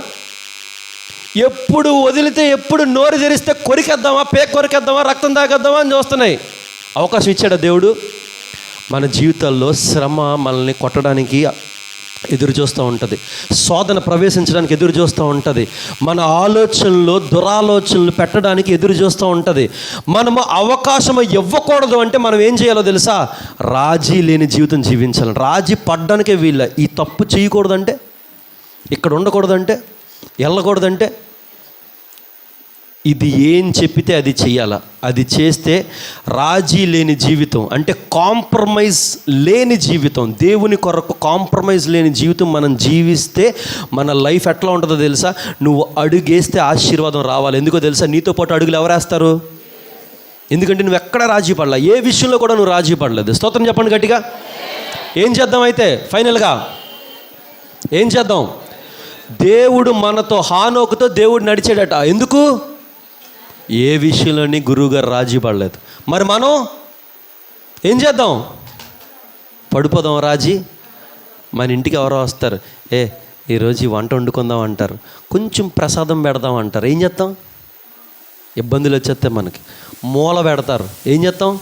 ఎప్పుడు వదిలితే, ఎప్పుడు నోరు తెరిస్తే కొరికేద్దామా, కొరికేద్దామా, రక్తం తాగేద్దామా అని చూస్తున్నాయి. అవకాశం ఇచ్చాడు దేవుడు. మన జీవితాల్లో శ్రమ మనల్ని కొట్టడానికి ఎదురు చూస్తూ ఉంటుంది. శోధన ప్రవేశించడానికి ఎదురు చూస్తూ ఉంటుంది. మన ఆలోచనలు, దురాలోచనలు పెట్టడానికి ఎదురు చూస్తూ ఉంటుంది. మనము అవకాశం ఇవ్వకూడదు అంటే మనం ఏం చేయాలో తెలుసా? రాజీ లేని జీవితం జీవించాలి. రాజీ పడ్డానికే వీళ్ళ. ఈ తప్పు చేయకూడదంటే, ఇక్కడ ఉండకూడదంటే, వెళ్ళకూడదంటే, ఇది ఏం చెప్పితే అది చెయ్యాలా, అది చేస్తే రాజీ లేని జీవితం, అంటే కాంప్రమైజ్ లేని జీవితం, దేవుని కొరకు కాంప్రమైజ్ లేని జీవితం మనం జీవిస్తే మన లైఫ్ ఎట్లా ఉంటుందో తెలుసా? నువ్వు అడుగేస్తే ఆశీర్వాదం రావాలి. ఎందుకో తెలుసా? నీతో పాటు అడుగులు ఎవరేస్తారు? ఎందుకంటే నువ్వు ఎక్కడ రాజీ పడలా, ఏ విషయంలో కూడా నువ్వు రాజీ పడలేదు. స్తోత్రం చెప్పండి గట్టిగా. ఏం చేద్దాం అయితే ఫైనల్గా? ఏం చేద్దాం? దేవుడు మనతో, హానోకుతో దేవుడు నడిచాడట. ఎందుకు? ఏ విషయంలోని గురువుగారు రాజీ పడలేదు. మరి మనం ఏం చేద్దాం? పడిపోదాం రాజీ. మన ఇంటికి ఎవరో వస్తారు, ఈరోజు ఈ వంట వండుకుందాం అంటారు, కొంచెం ప్రసాదం పెడదాం అంటారు. ఏం చేస్తాం? ఇబ్బందులు వచ్చేస్తే మనకి మూల పెడతారు. ఏం చేస్తాం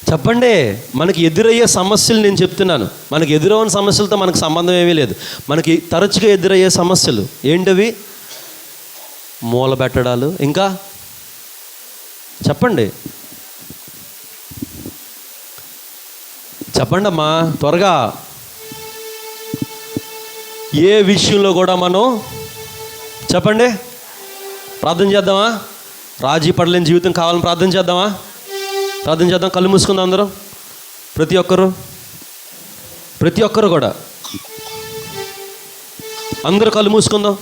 చెప్పండి? మనకి ఎదురయ్యే సమస్యలు నేను చెప్తున్నాను. మనకి ఎదురవని సమస్యలతో మనకు సంబంధం ఏమీ లేదు. మనకి తరచుగా ఎదురయ్యే సమస్యలు ఏంటవి? మూల పెట్టడాలు. ఇంకా చెప్పండి, చెప్పండి అమ్మా త్వరగా. ఏ విషయంలో కూడా మనం చెప్పండి, ప్రార్థన చేద్దామా? రాజీ పడలేని జీవితం కావాలని ప్రార్థన చేద్దామా? ప్రార్థన చేద్దాం. కళ్ళు మూసుకుందాం అందరం, ప్రతి ఒక్కరు కూడా అందరూ కళ్ళు మూసుకుందాం.